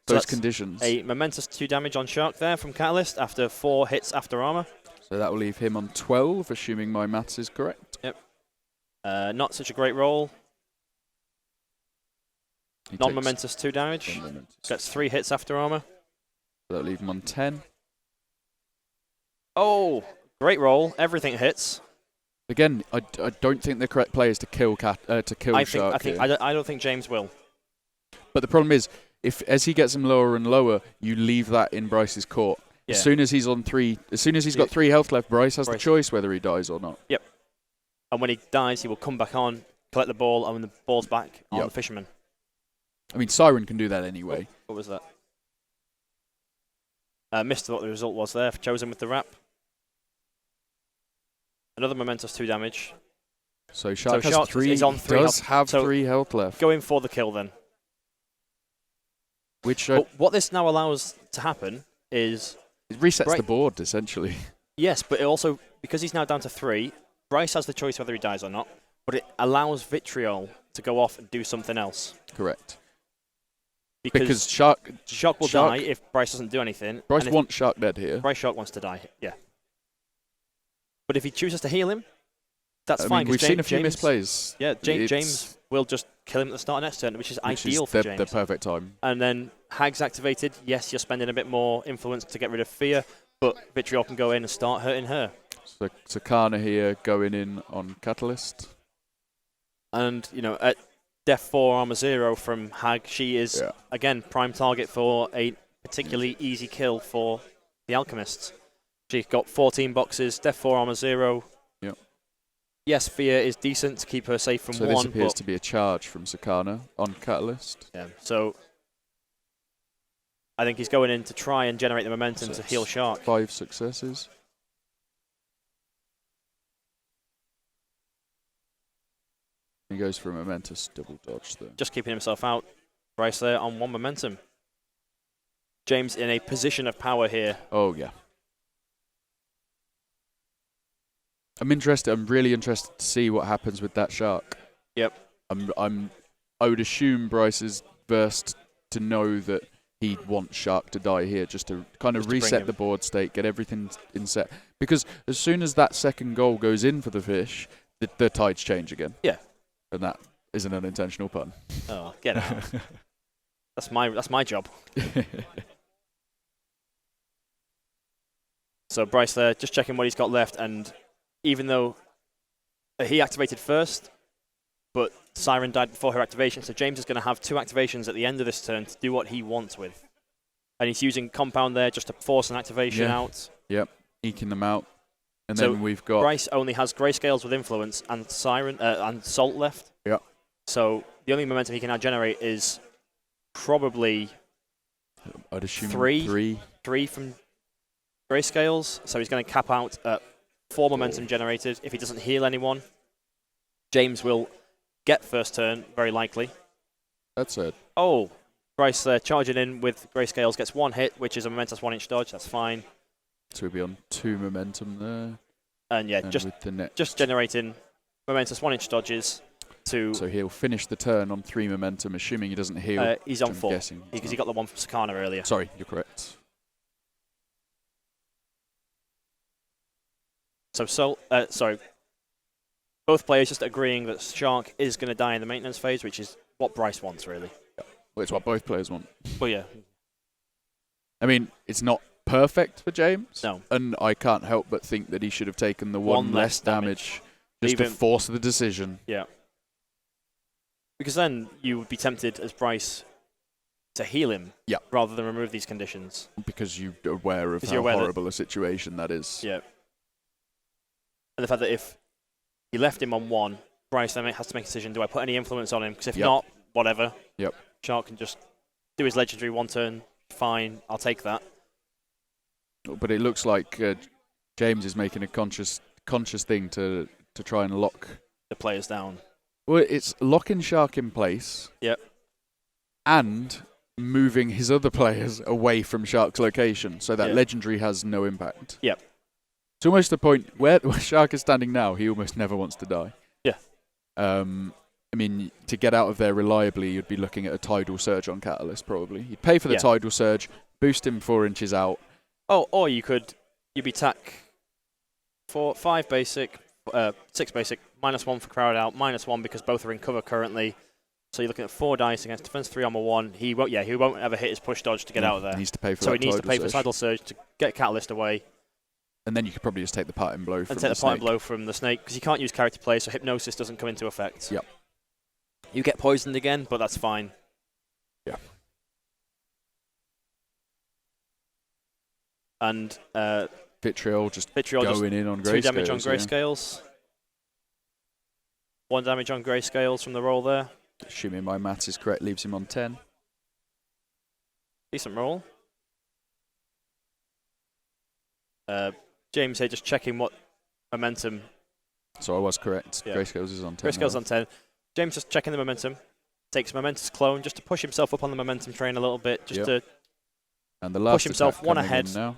those conditions. A momentous 2 damage on Shark there from Catalyst after 4 hits after armor. So that will leave him on 12, assuming my maths is correct. Yep. Not such a great roll. Non-momentous 2 damage. Gets 3 hits after armor. So that'll leave him on 10. Oh, great roll. Everything hits. Again, I don't think the correct play is to kill Shark. I don't think James will. But the problem is, if as he gets him lower and lower, you leave that in Bryce's court. Yeah. As soon as he's on 3, as soon as he's got 3 health left, Bryce has the choice whether he dies or not. Yep. And when he dies, he will come back on, collect the ball, and when the ball's back on the fisherman. I mean, Siren can do that anyway. What was that? Missed what the result was there. Chosen with the wrap. Another momentous 2 damage. So Shark has 3. He's on 3 does have 3 health left. Going for the kill then. But what this now allows to happen is... It resets the board, essentially. Yes, but it also, because he's now down to 3, Bryce has the choice whether he dies or not, but it allows Vitriol to go off and do something else. Correct. Because Shark will die if Bryce doesn't do anything. Bryce wants Shark dead here. Shark wants to die, yeah. But if he chooses to heal him, that's fine. We've seen a few misplays. Yeah, James will just kill him at the start of next turn, which is ideal for James. The perfect time. And then Hag's activated. Yes, you're spending a bit more influence to get rid of fear, but Vitriol can go in and start hurting her. So Sakana here going in on Catalyst. And, at Def 4 Armor 0 from Hag, she is, again, prime target for a particularly easy kill for the Alchemists. She's got 14 boxes, Def 4 Armor 0. Yep. Yes, fear is decent to keep her safe from 1. So this appears to be a charge from Sakana on Catalyst. Yeah, so I think he's going in to try and generate the momentum to heal Shark. 5 successes. He goes for a momentous double dodge there. Just keeping himself out. Bryce there on 1 momentum. James in a position of power here. Oh, yeah. I'm really interested to see what happens with that Shark. Yep. I would assume Bryce is versed to know that he'd want Shark to die here just to kind of reset the board state, get everything in set. Because as soon as that second goal goes in for the fish, the tides change again. Yeah. And that is an unintentional pun. Oh, get out. That's my job. So Bryce there, just checking what he's got left, and even though he activated first, but Siren died before her activation, so James is going to have 2 activations at the end of this turn to do what he wants with. And he's using Compound there just to force an activation out. Yep, eking them out. And so then we've got... Bryce only has Grayscales with Influence and Siren and Salt left. Yep. So the only momentum he can now generate is probably... I'd assume 3 from Grayscales. So he's going to cap out at 4 momentum generated. If he doesn't heal anyone, James will get first turn, very likely. That's it. Oh, Bryce there charging in with Grayscales gets 1 hit, which is a momentous 1-inch dodge. That's fine. So we'll be on 2 momentum there. And yeah, just generating momentous 1-inch dodges to... So he'll finish the turn on 3 momentum, assuming he doesn't heal. He's on 4, because he got the one from Sakana earlier. Sorry, you're correct. Sorry. Both players just agreeing that Shark is going to die in the maintenance phase, which is what Bryce wants, really. Well, it's what both players want. Well, yeah. I mean, it's not perfect for James. No. And I can't help but think that he should have taken the one less damage just to force the decision. Yeah. Because then you would be tempted as Bryce to heal him rather than remove these conditions. Because you're aware of how horrible a situation that is. Yeah. And the fact that if you left him on 1, Bryce then has to make a decision, do I put any influence on him? Because if not, whatever. Yep. Shark can just do his legendary 1 turn, fine, I'll take that. But it looks like James is making a conscious thing to try and lock the players down. Well, it's locking Shark in place. Yep. And moving his other players away from Shark's location so that legendary has no impact. Yep. It's almost the point where Shark is standing now, he almost never wants to die. Yeah. I mean, to get out of there reliably, you'd be looking at a Tidal Surge on Catalyst, probably. You'd pay for the Tidal Surge, boost him 4 inches out. Oh, or you'd be tack 5 basic, 6 basic, -1 for crowd out, -1 because both are in cover currently. So you're looking at 4 dice against defense 3 armor 1. He won't ever hit his push dodge to get out of there. He needs to pay for so he needs to pay for Tidal Surge to get Catalyst away. And then you could probably just take the parting blow from the snake. And take the parting blow from the snake, because you can't use character play, so Hypnosis doesn't come into effect. Yep. You get poisoned again, but that's fine. Yeah. And Vitriol going in on Grayscales. 2 damage on Grayscales. 1 damage on Grayscales from the roll there. Assuming my maths is correct, leaves him on 10. Decent roll. James here just checking what momentum. So I was correct. Yeah. Grayscales is on 10. Grayscales on 10. James just checking the momentum. Takes Momentous Clone just to push himself up on the momentum train a little bit. Just to and the last push himself 1 ahead. Now.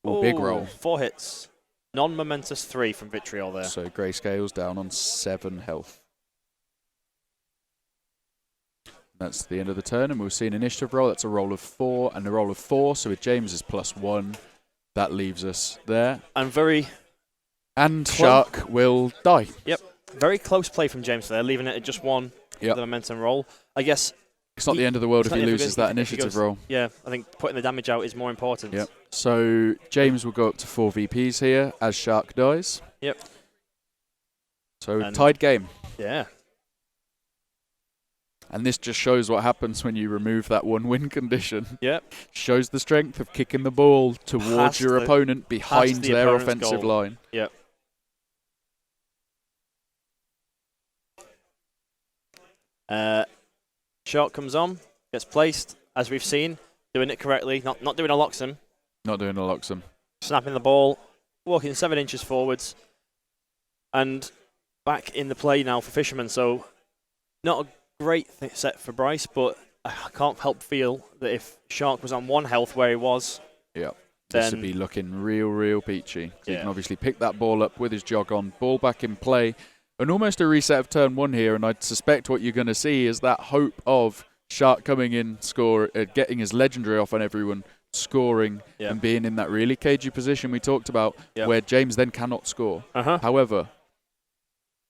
Ooh, big roll. 4 hits. Non-momentous 3 from Vitriol there. So Grayscales down on 7 health. That's the end of the turn, and we'll see an initiative roll. That's a roll of 4 and a roll of 4. So with James is +1, that leaves us there. And Shark will die. Yep. Very close play from James there, leaving it at just 1 the momentum roll. I guess it's not the end of the world if he loses that initiative roll. Yeah, I think putting the damage out is more important. Yep. So James will go up to 4 VPs here as Shark dies. Yep. So tied game. Yeah. And this just shows what happens when you remove that 1 win condition. Yep. Shows the strength of kicking the ball towards your opponent behind their offensive line. Yep. Shark comes on, gets placed, as we've seen, doing it correctly, not doing a Loxum. Not doing a Loxum. Snapping the ball, walking 7 inches forwards, and back in the play now for Fisherman. So not a great set for Bryce, but I can't help feel that if Shark was on 1 health where he was, this would be looking real peachy. So he can obviously pick that ball up with his jog on, ball back in play, and almost a reset of turn 1 here. And I'd suspect what you're going to see is that hope of Shark coming in, getting his legendary off on everyone, scoring, and being in that really cagey position we talked about, where James then cannot score. However,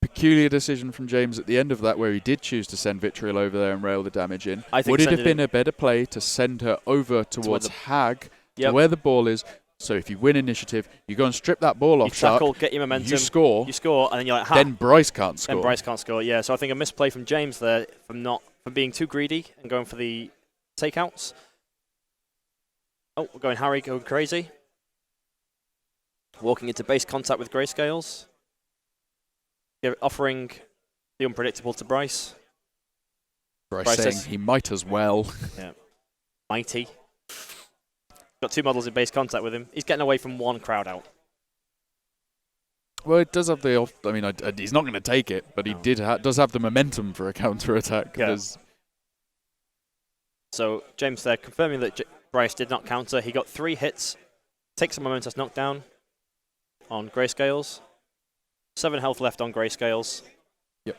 peculiar decision from James at the end of that, where he did choose to send Vitriol over there and rail the damage in. Would it have been a better play to send her over towards Hag, to where the ball is? So if you win initiative, you go and strip that ball off Shark. Tackle, get your momentum. You score, and then you're like, then Bryce can't score. Then Bryce can't score. Yeah. So I think a misplay from James there from being too greedy and going for the takeouts. Oh, we're going Harry, going crazy. Walking into base contact with Grayscales. Offering the unpredictable to Bryce. Bryce saying he might as well. Yeah. Mighty. Got 2 models in base contact with him. He's getting away from 1 crowd out. Well, it does have the... I mean, he's not going to take it, but he does have the momentum for a counter-attack. Yeah. So James there confirming that Bryce did not counter. He got 3 hits. Takes a momentous knockdown on Grayscales. 7 health left on Grayscales. Yep.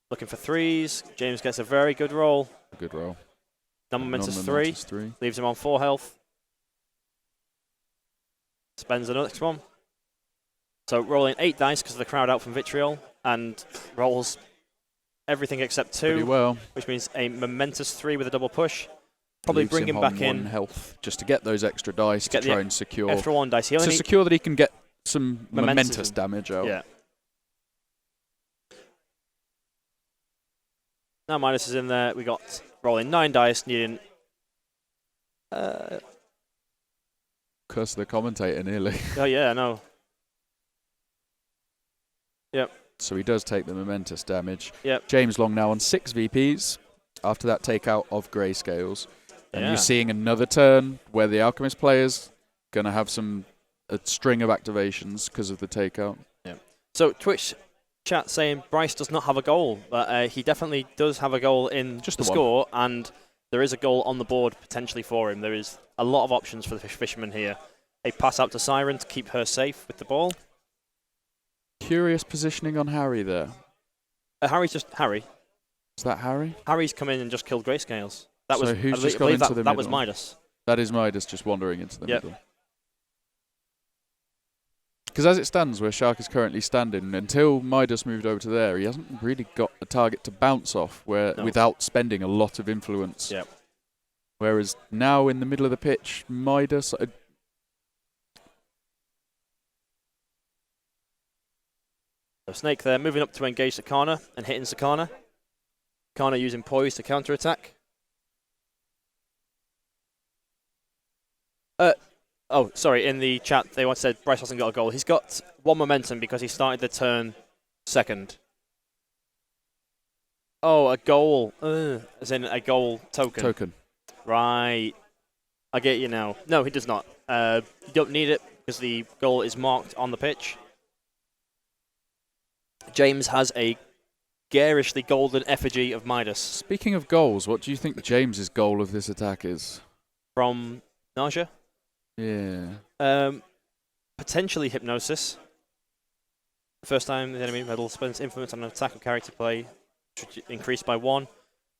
Looking for 3s. James gets a very good roll. Good roll. Non-momentous 3. Leaves him on 4 health. Spends the next one. So rolling 8 dice because of the crowd out from Vitriol, and rolls everything except 2, Pretty well. which means a momentous 3 with a double push. Probably Leaves bring him back on in. 1 health just to get those extra dice to try and secure. Extra 1 dice. He only To secure that he can get some momentous damage out. Yeah. Now Midas is in there. We got rolling 9 dice, needing. Curse of the commentator, nearly. Oh yeah, I know. Yep. So he does take the momentous damage. Yep. James Long now on 6 VPs after that takeout of Grayscales. And you're seeing another turn where the Alchemist players going to have a string of activations because of the takeout. Yeah. So Twitch chat saying Bryce does not have a goal, but he definitely does have a goal in Just the the one. score, and there is a goal on the board potentially for him. There is a lot of options for the fisherman here. A pass out to Siren to keep her safe with the ball. Curious positioning on Harry there. Harry's just Harry. Is that Harry? Harry's come in and just killed Grayscales. That So was who's I just believe gone into the that was middle? Midas. That is Midas just wandering into the Yep. middle. Because as it stands, where Shark is currently standing, until Midas moved over to there, he hasn't really got a target to bounce off without spending a lot of influence. Yep. Whereas now in the middle of the pitch, Midas... So Snake there, moving up to engage Sakana and hitting Sakana. Sakana using poise to counter-attack. Oh, sorry, in the chat they once said Bryce hasn't got a goal. He's got 1 momentum because he started the turn second. Oh, a goal. As in a goal token. Right. I get you now. No, he does not. You don't need it because the goal is marked on the pitch. James has a garishly golden effigy of Midas. Speaking of goals, what do you think James's goal of this attack is? From Nausea? Yeah. Potentially Hypnosis. First time the enemy medal spends influence on an attack or character play, increased by 1.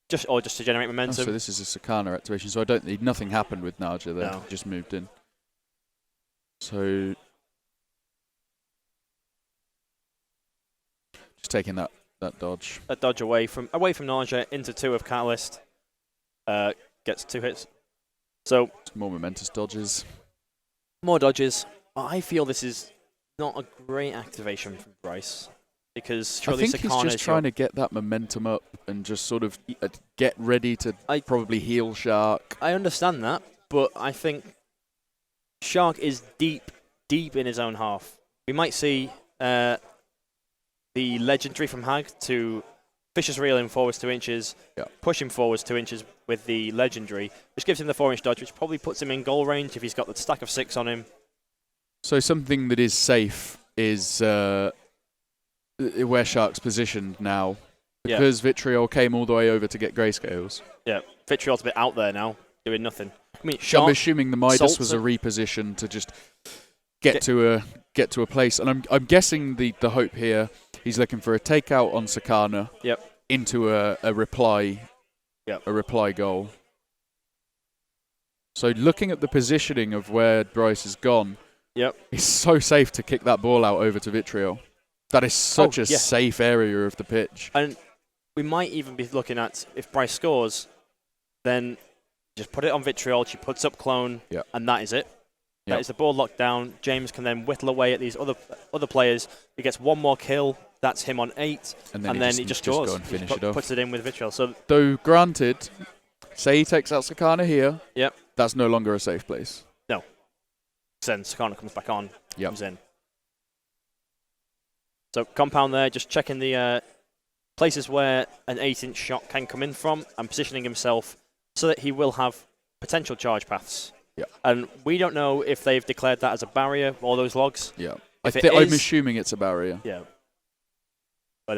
Just to generate momentum. Oh, so this is a Sakana activation, so I don't need nothing happened with Naja there. No. Just moved in. So just taking that dodge. A dodge away from Nausea into 2 of Catalyst. Gets 2 hits. So More momentous dodges. more dodges. I feel this is not a great activation from Bryce because surely I think Sakana he's just trying to get that momentum up and just sort of get ready to probably heal Shark. I understand that, but I think Shark is deep in his own half. We might see the legendary from Hag to Vicious Reel him forwards 2 inches, push him forwards 2 inches with the legendary, which gives him the 4-inch dodge, which probably puts him in goal range if he's got the stack of 6 on him. So something that is safe is where Shark's positioned now. Because Vitriol came all the way over to get Grayscales. Yeah, Vitriol's a bit out there now, doing nothing. I mean, I'm assuming the Midas was a reposition to just get to a place, and I'm guessing the hope here, he's looking for a takeout on Sakana into a reply goal. So looking at the positioning of where Bryce has gone, it's so safe to kick that ball out over to Vitriol. That is such a safe area of the pitch. And we might even be looking at, if Bryce scores, then just put it on Vitriol, she puts up Clone, and that is it. That is the ball locked down. James can then whittle away at these other players. He gets 1 more kill. That's him on 8. And then he just scores. Go and finish it off. Puts it in with Vitriol. So, though, granted, say he takes out Sakana here, yep, that's no longer a safe place. No. Then Sakana comes back on, comes in. So Compound there, just checking the places where an 8-inch shot can come in from and positioning himself so that he will have potential charge paths. Yeah. And we don't know if they've declared that as a barrier, all those logs. Yeah. I'm I'm assuming it's a barrier. Yeah. But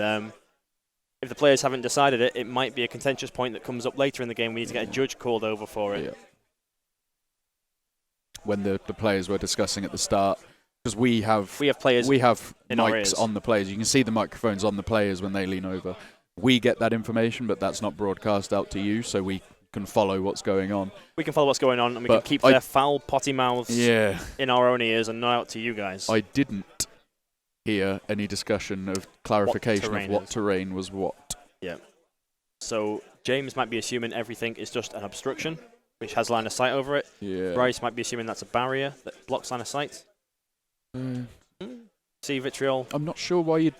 if the players haven't decided it, it might be a contentious point that comes up later in the game. We need to get a judge called over for it. Yeah. When the players were discussing at the start, because we have players, we have in our mics ears on the players. You can see the microphones on the players when they lean over. We get that information, but that's not broadcast out to you, so we can follow what's going on. We can follow what's going on, and we can keep their foul, potty mouths in our own ears and not out to you guys. I didn't hear any discussion of clarification of what terrain was what. Yeah. So James might be assuming everything is just an obstruction, which has line of sight over it. Yeah. Bryce might be assuming that's a barrier that blocks line of sight. See Vitriol. I'm not sure why you'd...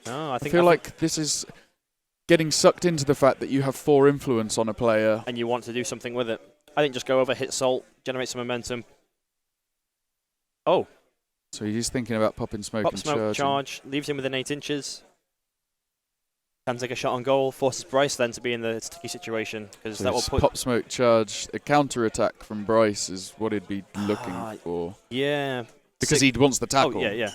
No, I feel like this is getting sucked into the fact that you have 4 influence on a player. And you want to do something with it. I think just go over, hit Salt, generate some momentum. Oh. So he's thinking about popping smoke Pop and smoke, charge, leaves him within 8 inches. Can take a shot on goal, forces Bryce then to be in the sticky situation. Because so that will put... Pop smoke, charge, a counter-attack from Bryce is what he'd be looking for. Yeah. Because he wants the tackle. Oh, yeah.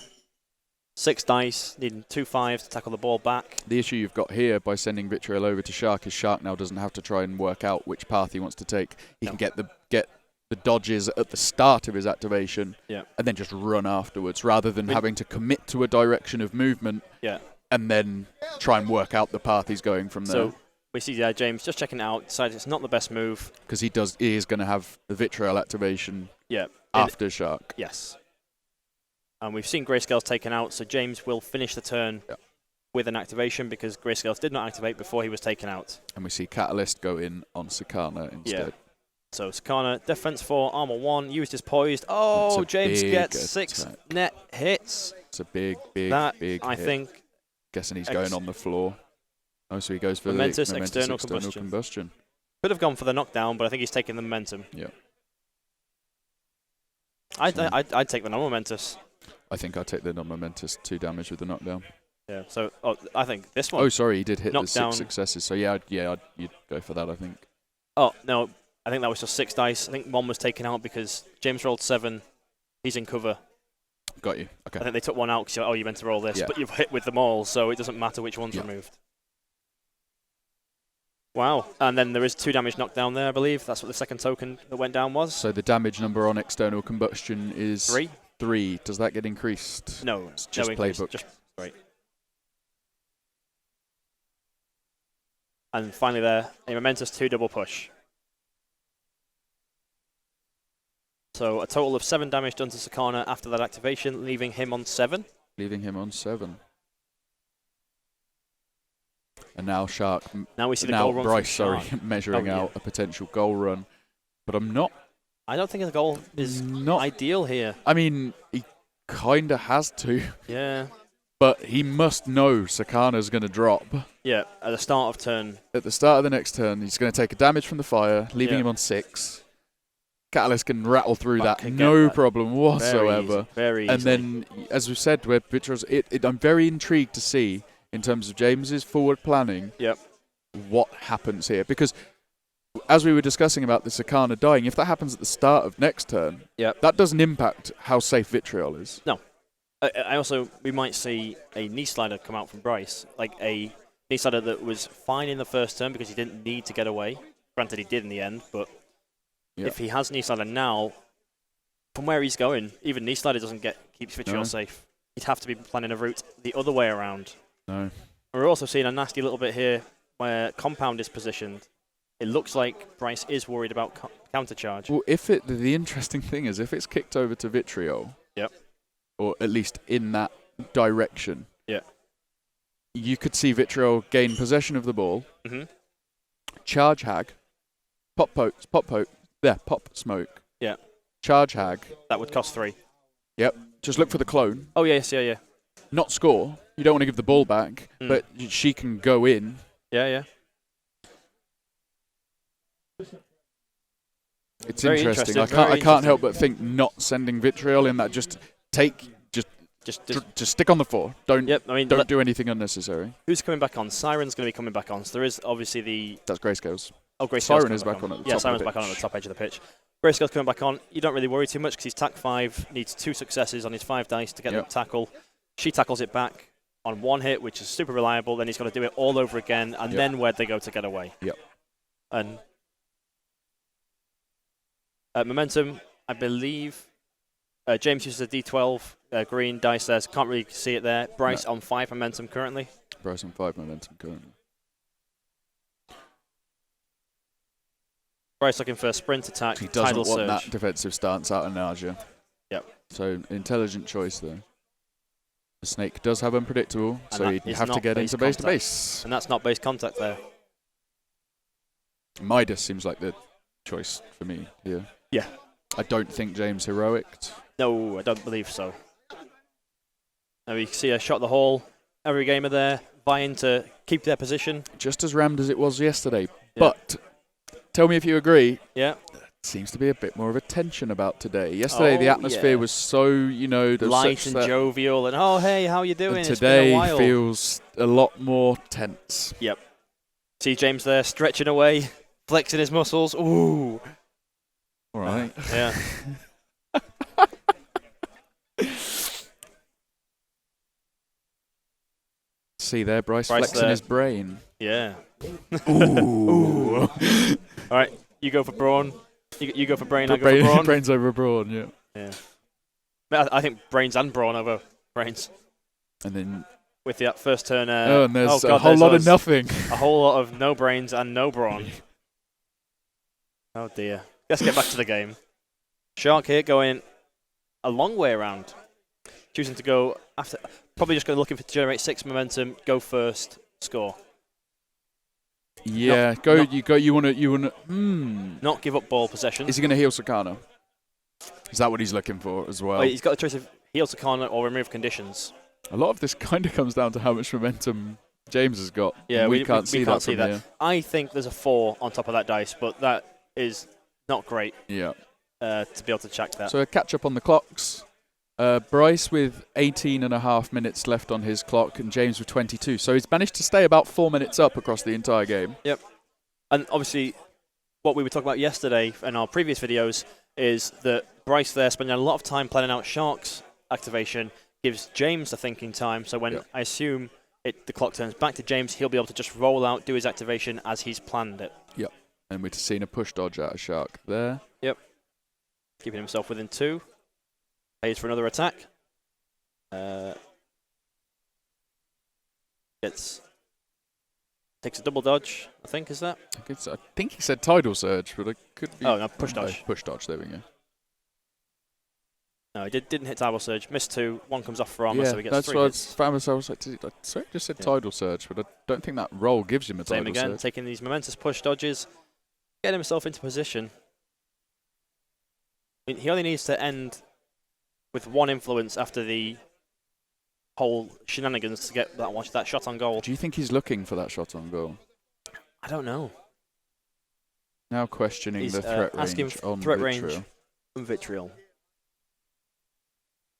6 dice, needing 2 5s to tackle the ball back. The issue you've got here by sending Vitriol over to Shark is Shark now doesn't have to try and work out which path he wants to take. He can get the dodges at the start of his activation and then just run afterwards, rather than having to commit to a direction of movement and then try and work out the path he's going from there. So we see James just checking it out, decides it's not the best move. Because he is going to have the Vitriol activation after Shark. Yes. And we've seen Grayscales taken out, so James will finish the turn with an activation because Grayscales did not activate before he was taken out. And we see Catalyst go in on Sakana instead. So Sakana, defense 4, armor 1, used his poised. Oh, James gets 6 net hits. It's a big hit. Think. Guessing he's going on the floor. Oh, so he goes for momentous the external combustion. Could have gone for the knockdown, but I think he's taking the momentum. Yeah. I'd take the non-momentous. I think I'd take the non-momentous 2 damage with the knockdown. Yeah, so I think this one... Oh, sorry, he did hit the knockdown. 6 successes. So you'd go for that, I think. Oh, no, I think that was just 6 dice. I think 1 was taken out because James rolled 7. He's in cover. Got you, okay. I think they took 1 out because you meant to roll this, but you've hit with them all, so it doesn't matter which one's removed. Wow, and then there is 2 damage knockdown there, I believe. That's what the second token that went down was. So the damage number on external combustion is... 3. 3. Does that get increased? No, it's just playbook. Just right. And finally there, a momentous 2 double push. So a total of 7 damage done to Sakana after that activation, leaving him on 7. Leaving him on 7. And now Shark... Now we see the goal run Bryce, measuring out a potential goal run. But I don't think the goal is not ideal here. I mean, he kind of has to. Yeah. But he must know Sakana's going to drop. Yeah, at the start of turn. At the start of the next turn, he's going to take a damage from the fire, leaving him on 6. Catalyst can rattle through that, no problem whatsoever. Very easy. And then, as we said, I'm very intrigued to see, in terms of James's forward planning, what happens here. Because... as we were discussing about the Sakana dying, if that happens at the start of next turn, that doesn't impact how safe Vitriol is. No. We might see a knee slider come out from Bryce, like a knee slider that was fine in the first turn because he didn't need to get away. Granted, he did in the end, but if he has knee slider now, from where he's going, even knee slider keeps Vitriol safe. He'd have to be planning a route the other way around. No. We're also seeing a nasty little bit here where Compound is positioned. It looks like Bryce is worried about countercharge. Well, the interesting thing is, if it's kicked over to Vitriol, or at least in that direction, you could see Vitriol gain possession of the ball, charge Hag, pop smoke, charge Hag. That would cost 3. Yep. Just look for the clone. Oh, yes, yeah. Not score. You don't want to give the ball back, but she can go in. Yeah. It's interesting. I can't help but think not sending Vitriol in that. Just stick on the 4. Don't do anything unnecessary. Who's coming back on? Siren's going to be coming back on. So there is obviously that's Grayscales. Oh, Grayscales. Siren is back on at the top. Yeah, Siren's back on the top edge of the pitch. Grayscales coming back on. You don't really worry too much because he's tack 5, needs 2 successes on his 5 dice to get the tackle. She tackles it back on 1 hit, which is super reliable. Then he's got to do it all over again, and then where'd they go to get away? Yep. And momentum, I believe. James uses a D12 green dice there. So can't really see it there. Bryce on 5 momentum currently. Bryce on 5 momentum currently. Bryce looking for a sprint attack. He doesn't want surge. that defensive stance out of Naja. Yep. So intelligent choice there. The snake does have unpredictable, And so that you'd is have to not get base into base to contact. base. And that's not base contact there. Midas seems like the choice for me here. Yeah. I don't think James heroicked. No, I don't believe so. Now you can see a shot the hole. Every gamer there vying to keep their position. Just as rammed as it was yesterday. Yeah. But tell me if you agree. Yeah. Seems to be a bit more of a tension about today. Yesterday, the atmosphere was so, there was light such and jovial, and oh, hey, how you doing? And It's been a today while. feels a lot more tense. Yep. See James there stretching away, flexing his muscles. Ooh. All right. Yeah. See there, Bryce flexing there. his brain. Yeah. Ooh. All right, you go for brawn. You go for brain. I go for brawn. Brains over brawn. Yeah. Yeah. But I think brains and brawn over brains. And then. With the first turn. And there's God, a whole lot of nothing. A whole lot of no brains and no brawn. Oh dear. Let's get back to the game. Shark here going a long way around. Choosing to go after. Probably just going looking to generate 6 momentum. Go first. Score. Yeah. You want to. Not give up ball possession. Is he going to heal Sakana? Is that what he's looking for as well? Wait, he's got the choice of heal Sakana or remove conditions. A lot of this kind of comes down to how much momentum James has got. Yeah, we can't see that from here. I think there's a 4 on top of that dice, but that is not great. Yeah. To be able to check that. So a catch up on the clocks. Bryce with 18.5 minutes left on his clock, and James with 22. So he's managed to stay about 4 minutes up across the entire game. Yep. And obviously, what we were talking about yesterday in our previous videos is that Bryce there spending a lot of time planning out Shark's activation gives James the thinking time. So when I assume the clock turns back to James, he'll be able to just roll out, do his activation as he's planned it. Yep. And we've seen a push dodge out of Shark there. Yep. Keeping himself within 2. Pays for another attack. Takes a double dodge, I think, is that? I think he said tidal surge, but it could be. Oh, no, push dodge. Push dodge, there we go. No, he didn't hit tidal surge. Missed 2. 1 comes off for armor, so he gets 3 that's what hits. I was like, sorry, I just said tidal surge, but I don't think that roll gives him a tidal surge. Same again, taking these momentous push dodges, getting himself into position. I mean, he only needs to end with 1 influence after the whole shenanigans to get that shot on goal. Do you think he's looking for that shot on goal? I don't know. Now questioning He's the threat range asking on threat Vitriol. range on Vitriol.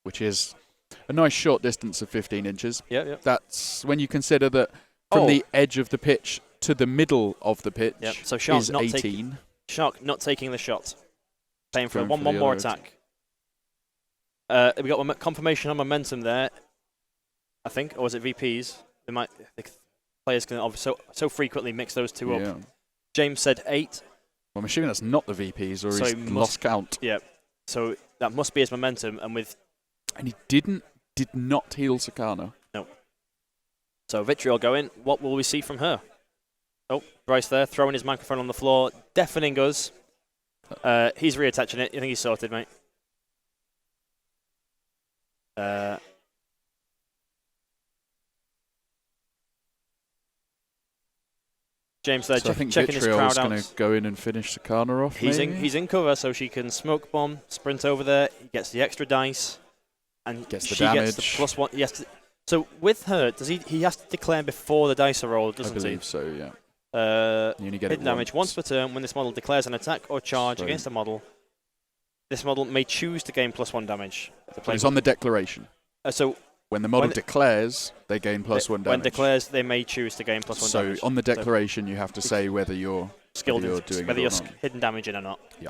Which is a nice short distance of 15 inches. Yeah. That's when you consider that from the edge of the pitch to the middle of the pitch so Shark is not 18. Shark not taking the shot. Playing for Going one more attack. We got confirmation on momentum there, I think, or was it VPs? The players can obviously so frequently mix those two up. James said 8. Well, I'm assuming that's not the VPs, or he's lost count. Yeah, so that must be his momentum, and he did not heal Sakana. No. So Vitriol going. What will we see from her? Oh, Bryce there throwing his microphone on the floor, deafening us. He's reattaching it. You think he's sorted, mate? James there, so I think checking his crowd out. Going to go in and finish Sakana off. He's in cover, so she can smoke bomb, sprint over there. He gets the extra dice, and gets the Gets damage. the +1. He has to, so with her, does he has to declare before the dice are rolled, doesn't he? I believe so. Yeah. You only get hidden damage once per turn when this model declares an attack or charge against a model. This model may choose to gain +1 damage. It's on the declaration. So when the model declares, they gain +1 damage. When declares, they may choose to gain +1 damage. So on the declaration, you have to say whether you're skilled, whether you're hidden damaging or not. Yeah.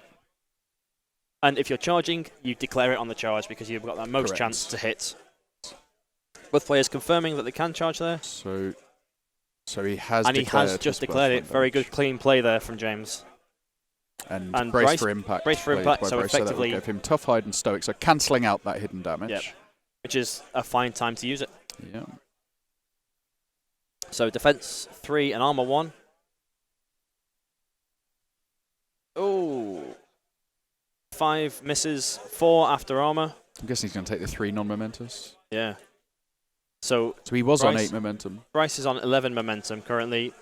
And if you're charging, you declare it on the charge because you've got that most chance to hit. Both players confirming that they can charge there. So he has. And he has just declared it. Very good, clean play there from James. And brace for impact. Brace for impact. So effectively, give him tough hide and stoic. So cancelling out that hidden damage. Yep. Which is a fine time to use it. Yeah. So defense 3 and armor 1. Oh. 5 misses, 4 after armor. I'm guessing he's going to take the 3 non-momentous. Yeah. So he was on 8 momentum. Bryce is on 11 momentum currently.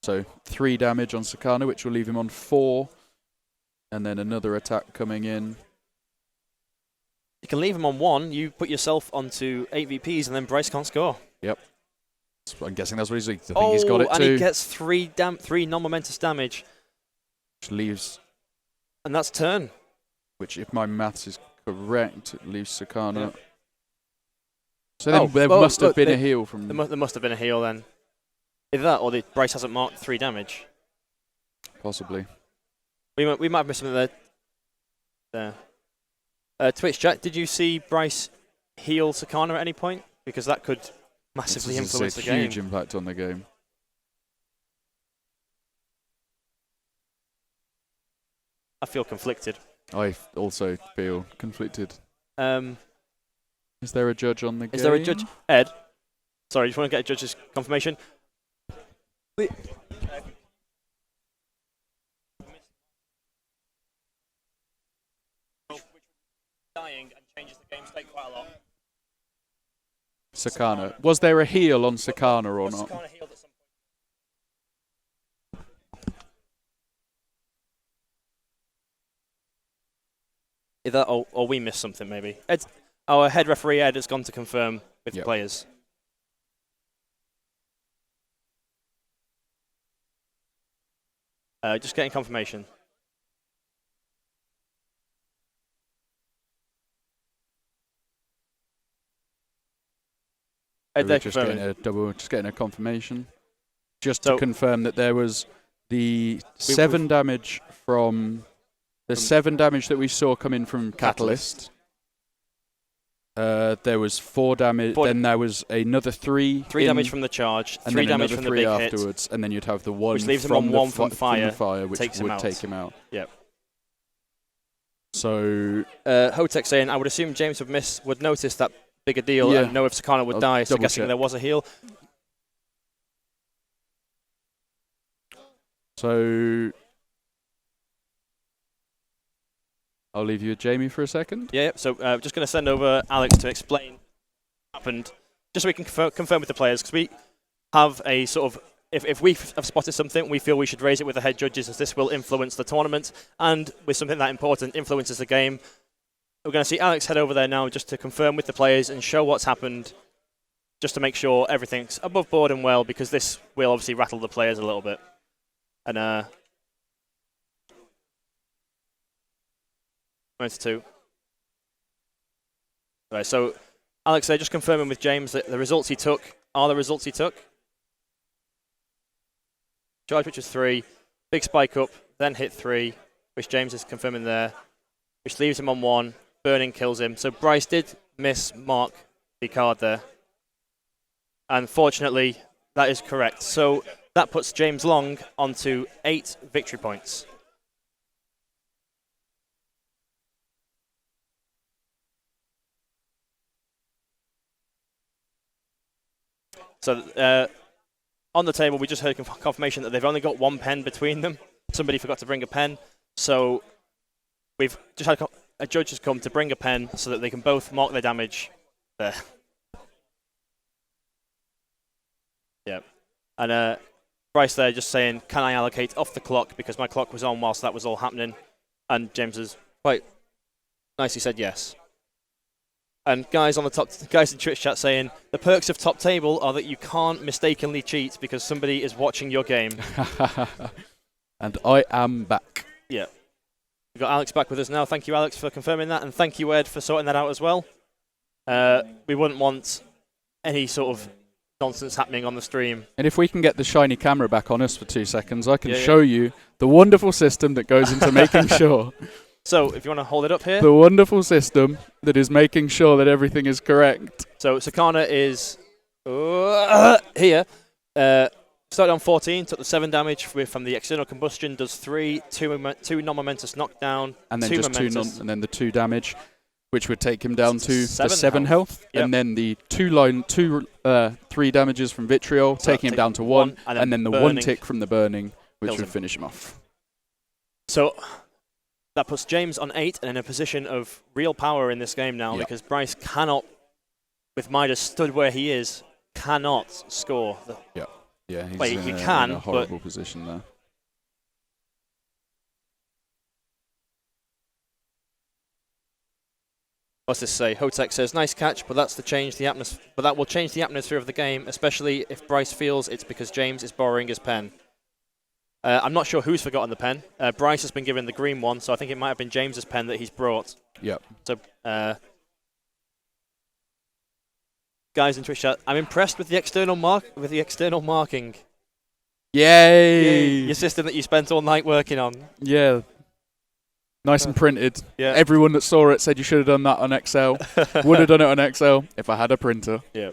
So 3 damage on Sakana, which will leave him on 4. And then another attack coming in. You can leave him on 1. You put yourself onto 8 VPs, and then Bryce can't score. Yep. I'm guessing that's what he's. I think he's got it and too. he gets 3 non-momentous damage. Which leaves. And that's turn. Which, if my maths is correct, it leaves Sakana. Yep. So then there must have been a heal from. There must have been a heal then. Either that, or Bryce hasn't marked 3 damage. Possibly. We might have missed something there. Twitch chat, did you see Bryce heal Sakana at any point? Because that could massively influence the game. Huge impact on the game. I feel conflicted. I also feel conflicted. Is there a judge on the game? Is there a judge? Ed? Sorry, just want to get a judge's confirmation. Dying and changes the game state quite a lot. Sakana. Was there a heal on Sakana or not? Sakana healed at some point? Either or we missed something maybe. Our head referee Ed has gone to confirm with the players. Just getting confirmation. Just getting a confirmation. Just to confirm that there was the 7 damage from the 7 damage that we saw come in from Catalyst. There was 4 damage. Then there was another 3. 3 damage from the charge. 3 damage from the big afterwards, hit. And then you'd have the 1 which leaves from him on 1 from fire, which would take him out. Yep. So Hotek saying, I would assume James would notice that bigger deal and know if Sakana would die, so guessing there was a heal. So I'll leave you with Jamie for a second. Yeah, so just going to send over Alex to explain what happened, just so we can confirm with the players, because we have a sort of, if we have spotted something, we feel we should raise it with the head judges, as this will influence the tournament, and with something that important, influences the game. We're going to see Alex head over there now just to confirm with the players and show what's happened, just to make sure everything's above board and well, because this will obviously rattle the players a little bit. And 92. Right, so Alex, they're just confirming with James that the results he took are the results he took. Charge, which was 3, big spike up, then hit 3, which James is confirming there, which leaves him on 1. Burning kills him. So Bryce did miss mark the card there. And fortunately, that is correct. So that puts James Long onto 8 victory points. So on the table, we just heard confirmation that they've only got 1 pen between them. Somebody forgot to bring a pen. So we've just had a judge has come to bring a pen so that they can both mark their damage there. Yeah. And Bryce there just saying, can I allocate off the clock, because my clock was on whilst that was all happening. And James has quite nicely said yes. And guys in Twitch chat saying, the perks of top table are that you can't mistakenly cheat because somebody is watching your game. And I am back. Yeah. We've got Alex back with us now. Thank you, Alex, for confirming that. And thank you, Ed, for sorting that out as well. We wouldn't want any sort of nonsense happening on the stream. And if we can get the shiny camera back on us for 2 seconds, I can show you the wonderful system that goes into making sure. So, if you want to hold it up here. The wonderful system that is making sure that everything is correct. So, Sakana is here. Started on 14, took the 7 damage from the external combustion, does 3, 2 non-momentous knockdown, and then 2 just momentous. and then the 2 damage, which would take him down to 7 health. Yep. And then the 3 damages from Vitriol, taking him down to 1, and then the 1 tick from the burning, which would finish him off. So that puts James on 8 and in a position of real power in this game now, because Bryce cannot with Midas stood where he is, cannot score. Yeah, he's Well, in, he a, can, in a horrible position there. What's this say? Hotek says, nice catch, but that's to change the but that will change the atmosphere of the game, especially if Bryce feels it's because James is borrowing his pen. I'm not sure who's forgotten the pen. Bryce has been given the green one, so I think it might have been James's pen that he's brought. Yep. So, guys in Twitch chat, I'm impressed with the external marking. Yay! Your system that you spent all night working on. Yeah. Nice and printed. Yeah. Everyone that saw it said you should have done that on Excel. Would have done it on Excel if I had a printer. Yeah.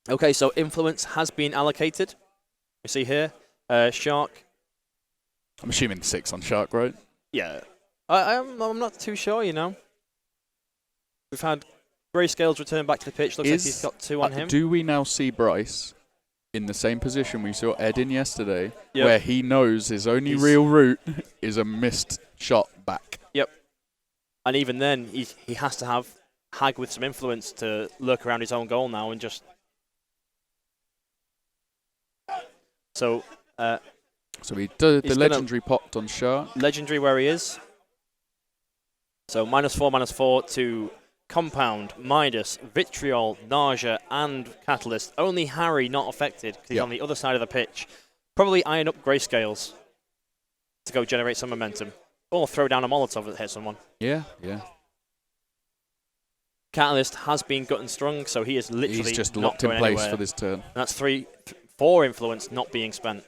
Okay, so influence has been allocated. You see here, Shark. I'm assuming 6 on Shark, right? Yeah. I'm not too sure, you know. We've had Grayscales return back to the pitch. Looks like he's got 2 on him. Do we now see Bryce in the same position we saw Ed in yesterday, where he knows his only real route is a missed shot back? Yep. And even then, he has to have Hag with some influence to lurk around his own goal now and just... So he did the legendary popped on Shark. Legendary where he is. So -4 to Compound, Midas, Vitriol, Nausea, and Catalyst. Only Harry not affected because he's on the other side of the pitch. Probably iron up Grayscales to go generate some momentum. Or throw down a Molotov that hits someone. Yeah. Catalyst has been gotten strung, so he is literally He's just not locked in going place anywhere. for this turn. And that's 4 influence not being spent.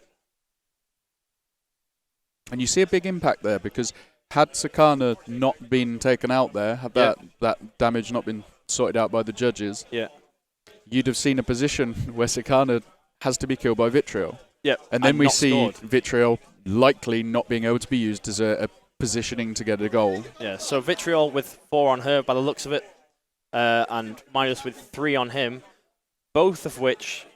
And you see a big impact there because had Sakana not been taken out there, had that damage not been sorted out by the judges, you'd have seen a position where Sakana has to be killed by Vitriol. And then we see Vitriol likely not being able to be used as a positioning to get a goal. Yeah, so Vitriol with 4 on her by the looks of it, and Midas with 3 on him, both of which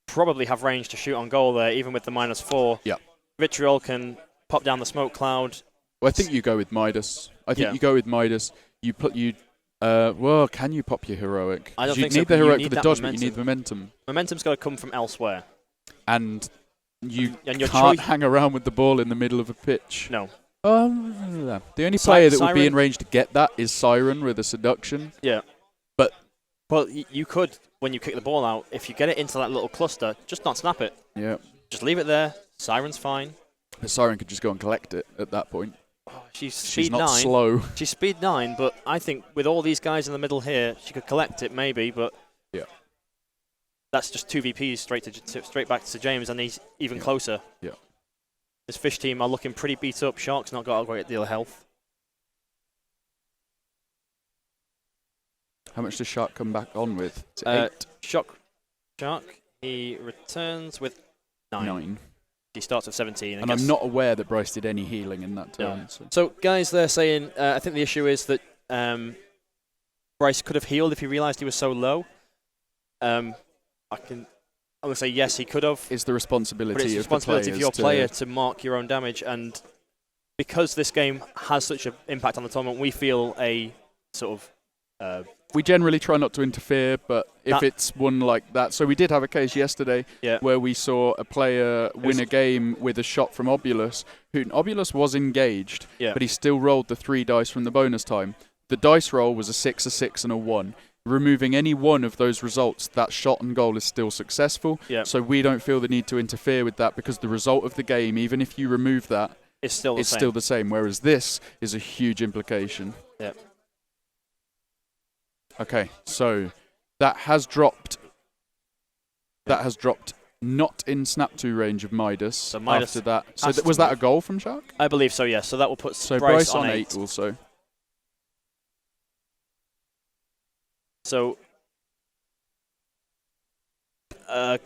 probably have range to shoot on goal there, even with the -4. Yeah. Vitriol can pop down the smoke cloud. Well, I think you go with Midas. You go with Midas. Well, can you pop your heroic? I don't you think need so, the heroic you for the need dodge, that but you need momentum. Momentum's got to come from elsewhere. And you your can't hang around with the ball in the middle of a pitch. No. The only player that would be in range to get that is Siren with a seduction. Yeah. But well, you could, when you kick the ball out, if you get it into that little cluster, just not snap it. Yeah. Just leave it there. Siren's fine. The Siren could just go and collect it at that point. She's speed not 9. Slow. She's speed 9, but I think with all these guys in the middle here, she could collect it maybe, but that's just 2 VPs straight back to James, and he's even closer. Yeah. This Fish team are looking pretty beat up. Shark's not got a great deal of health. How much does Shark come back on with? Is it 8? Shark, he returns with 9. He starts with 17. And I'm not aware that Bryce did any healing in that turn. No. So guys, they're saying, I think the issue is that Bryce could have healed if he realised he was so low. I'm going to say yes, he could have. It's the responsibility but it's the responsibility of your player to mark your own damage. And because this game has such an impact on the tournament, we feel a sort of... we generally try not to interfere, but if it's one like that... So we did have a case yesterday where we saw a player win a game with a shot from Obulus. Obulus was engaged, but he still rolled the 3 dice from the bonus time. The dice roll was a 6, a 6, and a 1. Removing any one of those results, that shot and goal is still successful. So we don't feel the need to interfere with that because the result of the game, even if you remove that, it's still the same. Whereas this is a huge implication. Yeah. Okay, so that has dropped. That has dropped. Not in snap 2 range of Midas. So Midas after that. So was that a goal from Shark? I believe so. Yes. So that will put Bryce on 8 also. So,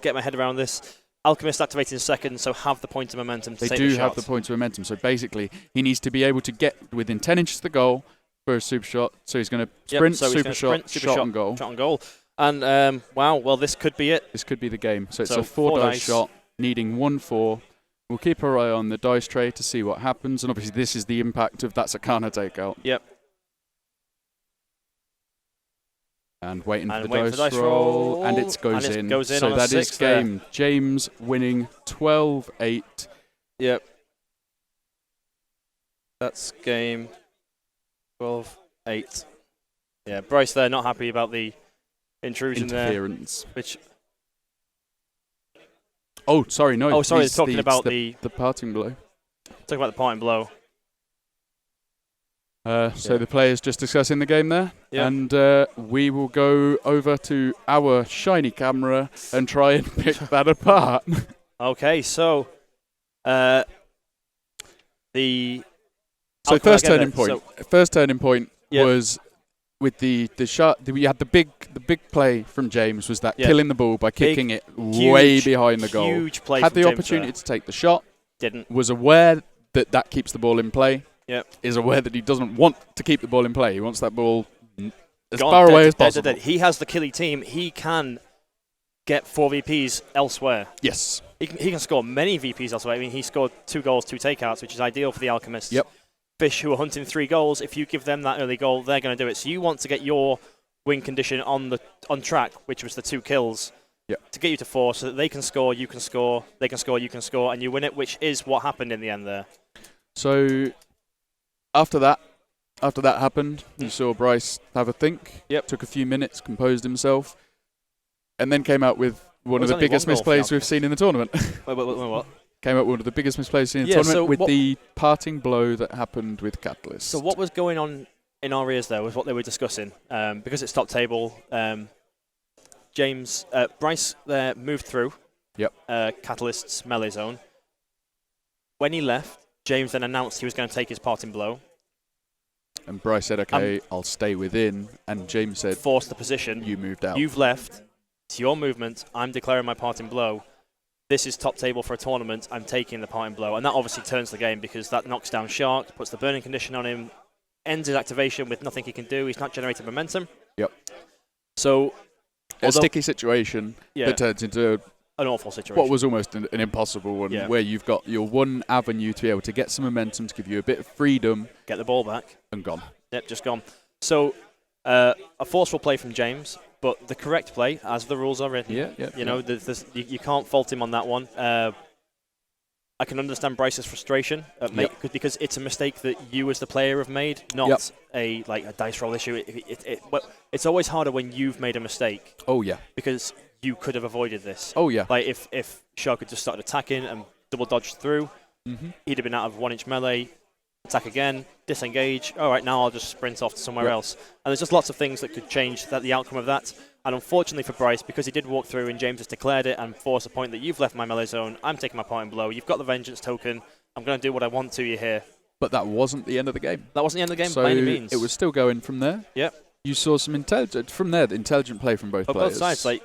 get my head around this. Alchemist activating in second, so have the point of momentum to take the shot. They do have the point of momentum, so basically he needs to be able to get within 10 inches of the goal for a super shot. So he's going to sprint, super shot, shot on goal. Shot on goal. And, wow, well, this could be it. This could be the game. So it's a 4-dice shot, needing 1-4. We'll keep our eye on the dice tray to see what happens, and obviously this is the impact of that Sakana takeout. Yep. And waiting for the waiting dice roll. And it goes and it in. goes in So on a that is 6 there. game. James winning 12-8. Yep. That's game 12-8. Yeah, Bryce there not happy about the intrusion Interference. there. Which Oh, sorry, no. Oh, sorry, talking about the parting blow. Talking about the parting blow. So the players just discussing the game there. Yep. And we will go over to our shiny camera and try and pick that apart. Okay, so first turning point. First turning point Yep. was with the shot. We had the big play from James was that killing the ball by kicking it way behind the goal. Huge play. Had from the James opportunity there. to take the shot. Didn't. Was aware that keeps the ball in play. Yep. Is aware that he doesn't want to keep the ball in play. He wants that ball as Gone, far dead, away as dead, possible. dead. He has the killy team. He can get 4 VPs elsewhere. Yes. He can score many VPs elsewhere. I mean, he scored 2 goals, 2 takeouts, which is ideal for the Alchemists. Yep. Fish, who are hunting 3 goals, if you give them that early goal, they're going to do it. So you want to get your win condition on track, which was the 2 kills, to get you to 4, so that they can score, you can score, they can score, you can score, and you win it, which is what happened in the end there. So after that happened, you saw Bryce have a think. Yep. Took a few minutes, composed himself, and then came out with one of the only biggest one goal for misplays the we've seen in the tournament. Wait, what? Came out with one of the biggest misplays we've seen in the tournament so with the parting blow that happened with Catalyst. So what was going on in our ears there was what they were discussing. Because it's top table, Bryce there moved through Catalyst's melee zone. When he left, James then announced he was going to take his parting blow. And Bryce said, okay, I'll stay within. And James said, force the position. You moved out. You've left. It's your movement. I'm declaring my parting blow. This is top table for a tournament. I'm taking the parting blow. And that obviously turns the game because that knocks down Shark, puts the burning condition on him, ends his activation with nothing he can do. He's not generating momentum. Yep. So a sticky situation that turns into an awful situation. What was almost an impossible one, where you've got your one avenue to be able to get some momentum, to give you a bit of freedom. Get the ball back. And gone. Yep, just gone. So a forceful play from James, but the correct play, as the rules are written. You know, you can't fault him on that one. I can understand Bryce's frustration because it's a mistake that you as the player have made, not a dice roll issue. It's always harder when you've made a mistake. Oh, yeah. Because you could have avoided this. Oh, yeah. Like if Shark had just started attacking and double dodged through, he'd have been out of 1-inch melee, attack again, disengage. All right, now I'll just sprint off to somewhere else. And there's just lots of things that could change the outcome of that. And unfortunately for Bryce, because he did walk through and James has declared it and forced a point that you've left my melee zone, I'm taking my parting blow. You've got the vengeance token. I'm going to do what I want to you here. But that wasn't the end of the game. That wasn't the end of the game so by any means. It was still going from there. Yep. You saw some intelligent play from both players. Both sides, like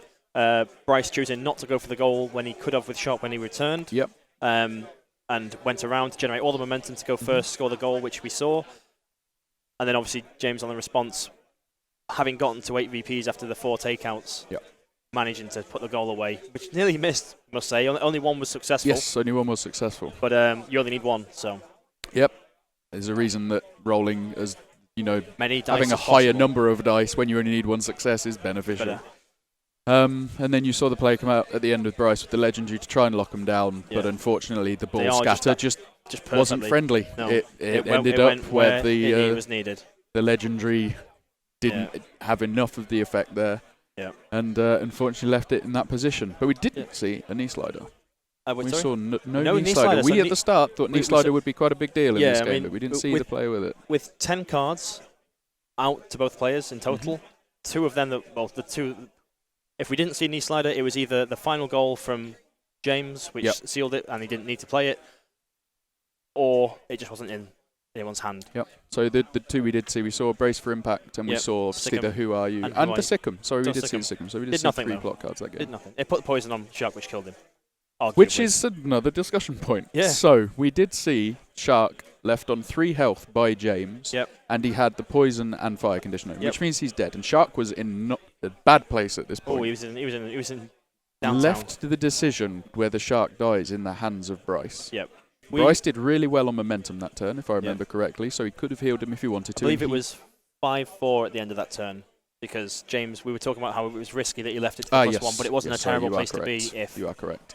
Bryce choosing not to go for the goal when he could have with Shark when he returned. Yep. And went around to generate all the momentum to go first, score the goal, which we saw. And then obviously James on the response, having gotten to 8 VPs after the 4 takeouts, managing to put the goal away, which nearly missed, must say. Only one was successful. Yes, only one was successful. But you only need one, so. Yep. There's a reason that rolling as, many dice having a higher number of dice when you only need one success is beneficial. And then you saw the play come out at the end with Bryce with the legendary to try and lock him down, but unfortunately the ball scatter just wasn't friendly. No. It ended up where it was needed. The legendary didn't have enough of the effect there, and unfortunately left it in that position. But we didn't see a knee slider. We saw no knee slider. We at the start thought knee slider would be quite a big deal in this game, but we didn't see the play with it. With 10 cards out to both players in total, 2 of them, the 2... If we didn't see knee slider, it was either the final goal from James, which sealed it and he didn't need to play it, or it just wasn't in anyone's hand. Yep. So the 2 we did see, we saw Brace for Impact, and we saw obviously the Who Are You, and the Sikkim. Sorry, we did see the Sikkim. So we did see 3 block cards that game. Did nothing. It put poison on Shark, which killed him. Arguably. Which is another discussion point. Yeah. So we did see Shark left on 3 health by James, and he had the poison and fire conditioner, which means he's dead. And Shark was in not a bad place at this point. Oh, he was in downtown. Left to the decision whether Shark dies in the hands of Bryce. Yep. Bryce did really well on momentum that turn, if I remember correctly, so he could have healed him if he wanted to. I believe it was 5-4 at the end of that turn. because James, we were talking about how it was risky that he left it to the +1, but it wasn't a terrible place to be. If you are correct.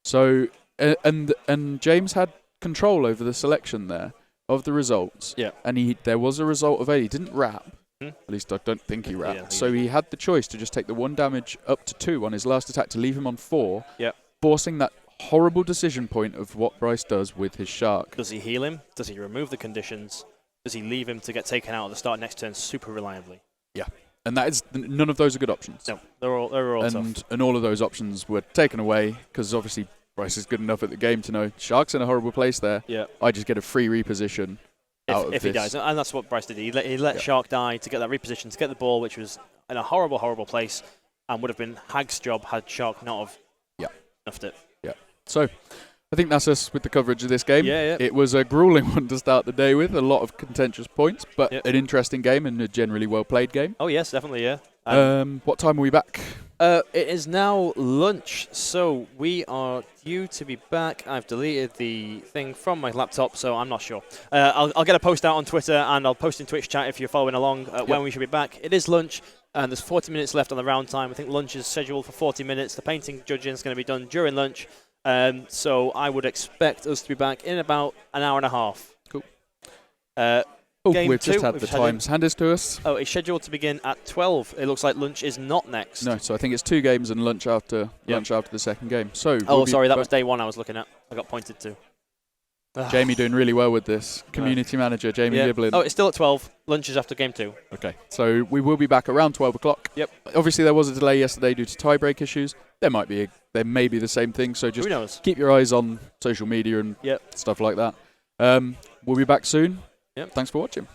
So and James had control over the selection there of the results. Yeah. And there was a result of 8. He didn't wrap. At least I don't think he wrapped. Yeah, so he had the choice to just take the 1 damage up to 2 on his last attack to leave him on 4. Yeah. Forcing that horrible decision point of what Bryce does with his shark. Does he heal him? Does he remove the conditions? Does he leave him to get taken out at the start next turn super reliably? Yeah. And that is none of those are good options. No, they're all tough. And all of those options were taken away because obviously Bryce is good enough at the game to know Shark's in a horrible place there. Yeah. I just get a free reposition out of if this. he dies. And that's what Bryce did. He let Shark die to get that reposition, to get the ball, which was in a horrible, horrible place, and would have been Hag's job had Shark not have nuffed it. Yeah. So I think that's us with the coverage of this game. Yeah. It was a grueling one to start the day with, a lot of contentious points, but an interesting game and a generally well-played game. Oh, yes, definitely, yeah. What time are we back? It is now lunch, so we are due to be back. I've deleted the thing from my laptop, so I'm not sure. I'll get a post out on Twitter, and I'll post in Twitch chat if you're following along when we should be back. It is lunch, and there's 40 minutes left on the round time. I think lunch is scheduled for 40 minutes. The painting judging is going to be done during lunch, so I would expect us to be back in about an hour and a half. Cool. Game we've just 2, had the times handed to us. Oh, it's scheduled to begin at 12. It looks like lunch is not next. No, so I think it's 2 games and lunch after the second game. So sorry, that was day 1 I was looking at. I got pointed to. Jamie doing really well with this. Community manager, Jamie Giblin. Oh, it's still at 12. Lunch is after game 2. Okay, so we will be back around 12 o'clock. Yep. Obviously, there was a delay yesterday due to tie-break issues. There may be the same thing, so just keep your eyes on social media and stuff like that. We'll be back soon. Yep. Thanks for watching.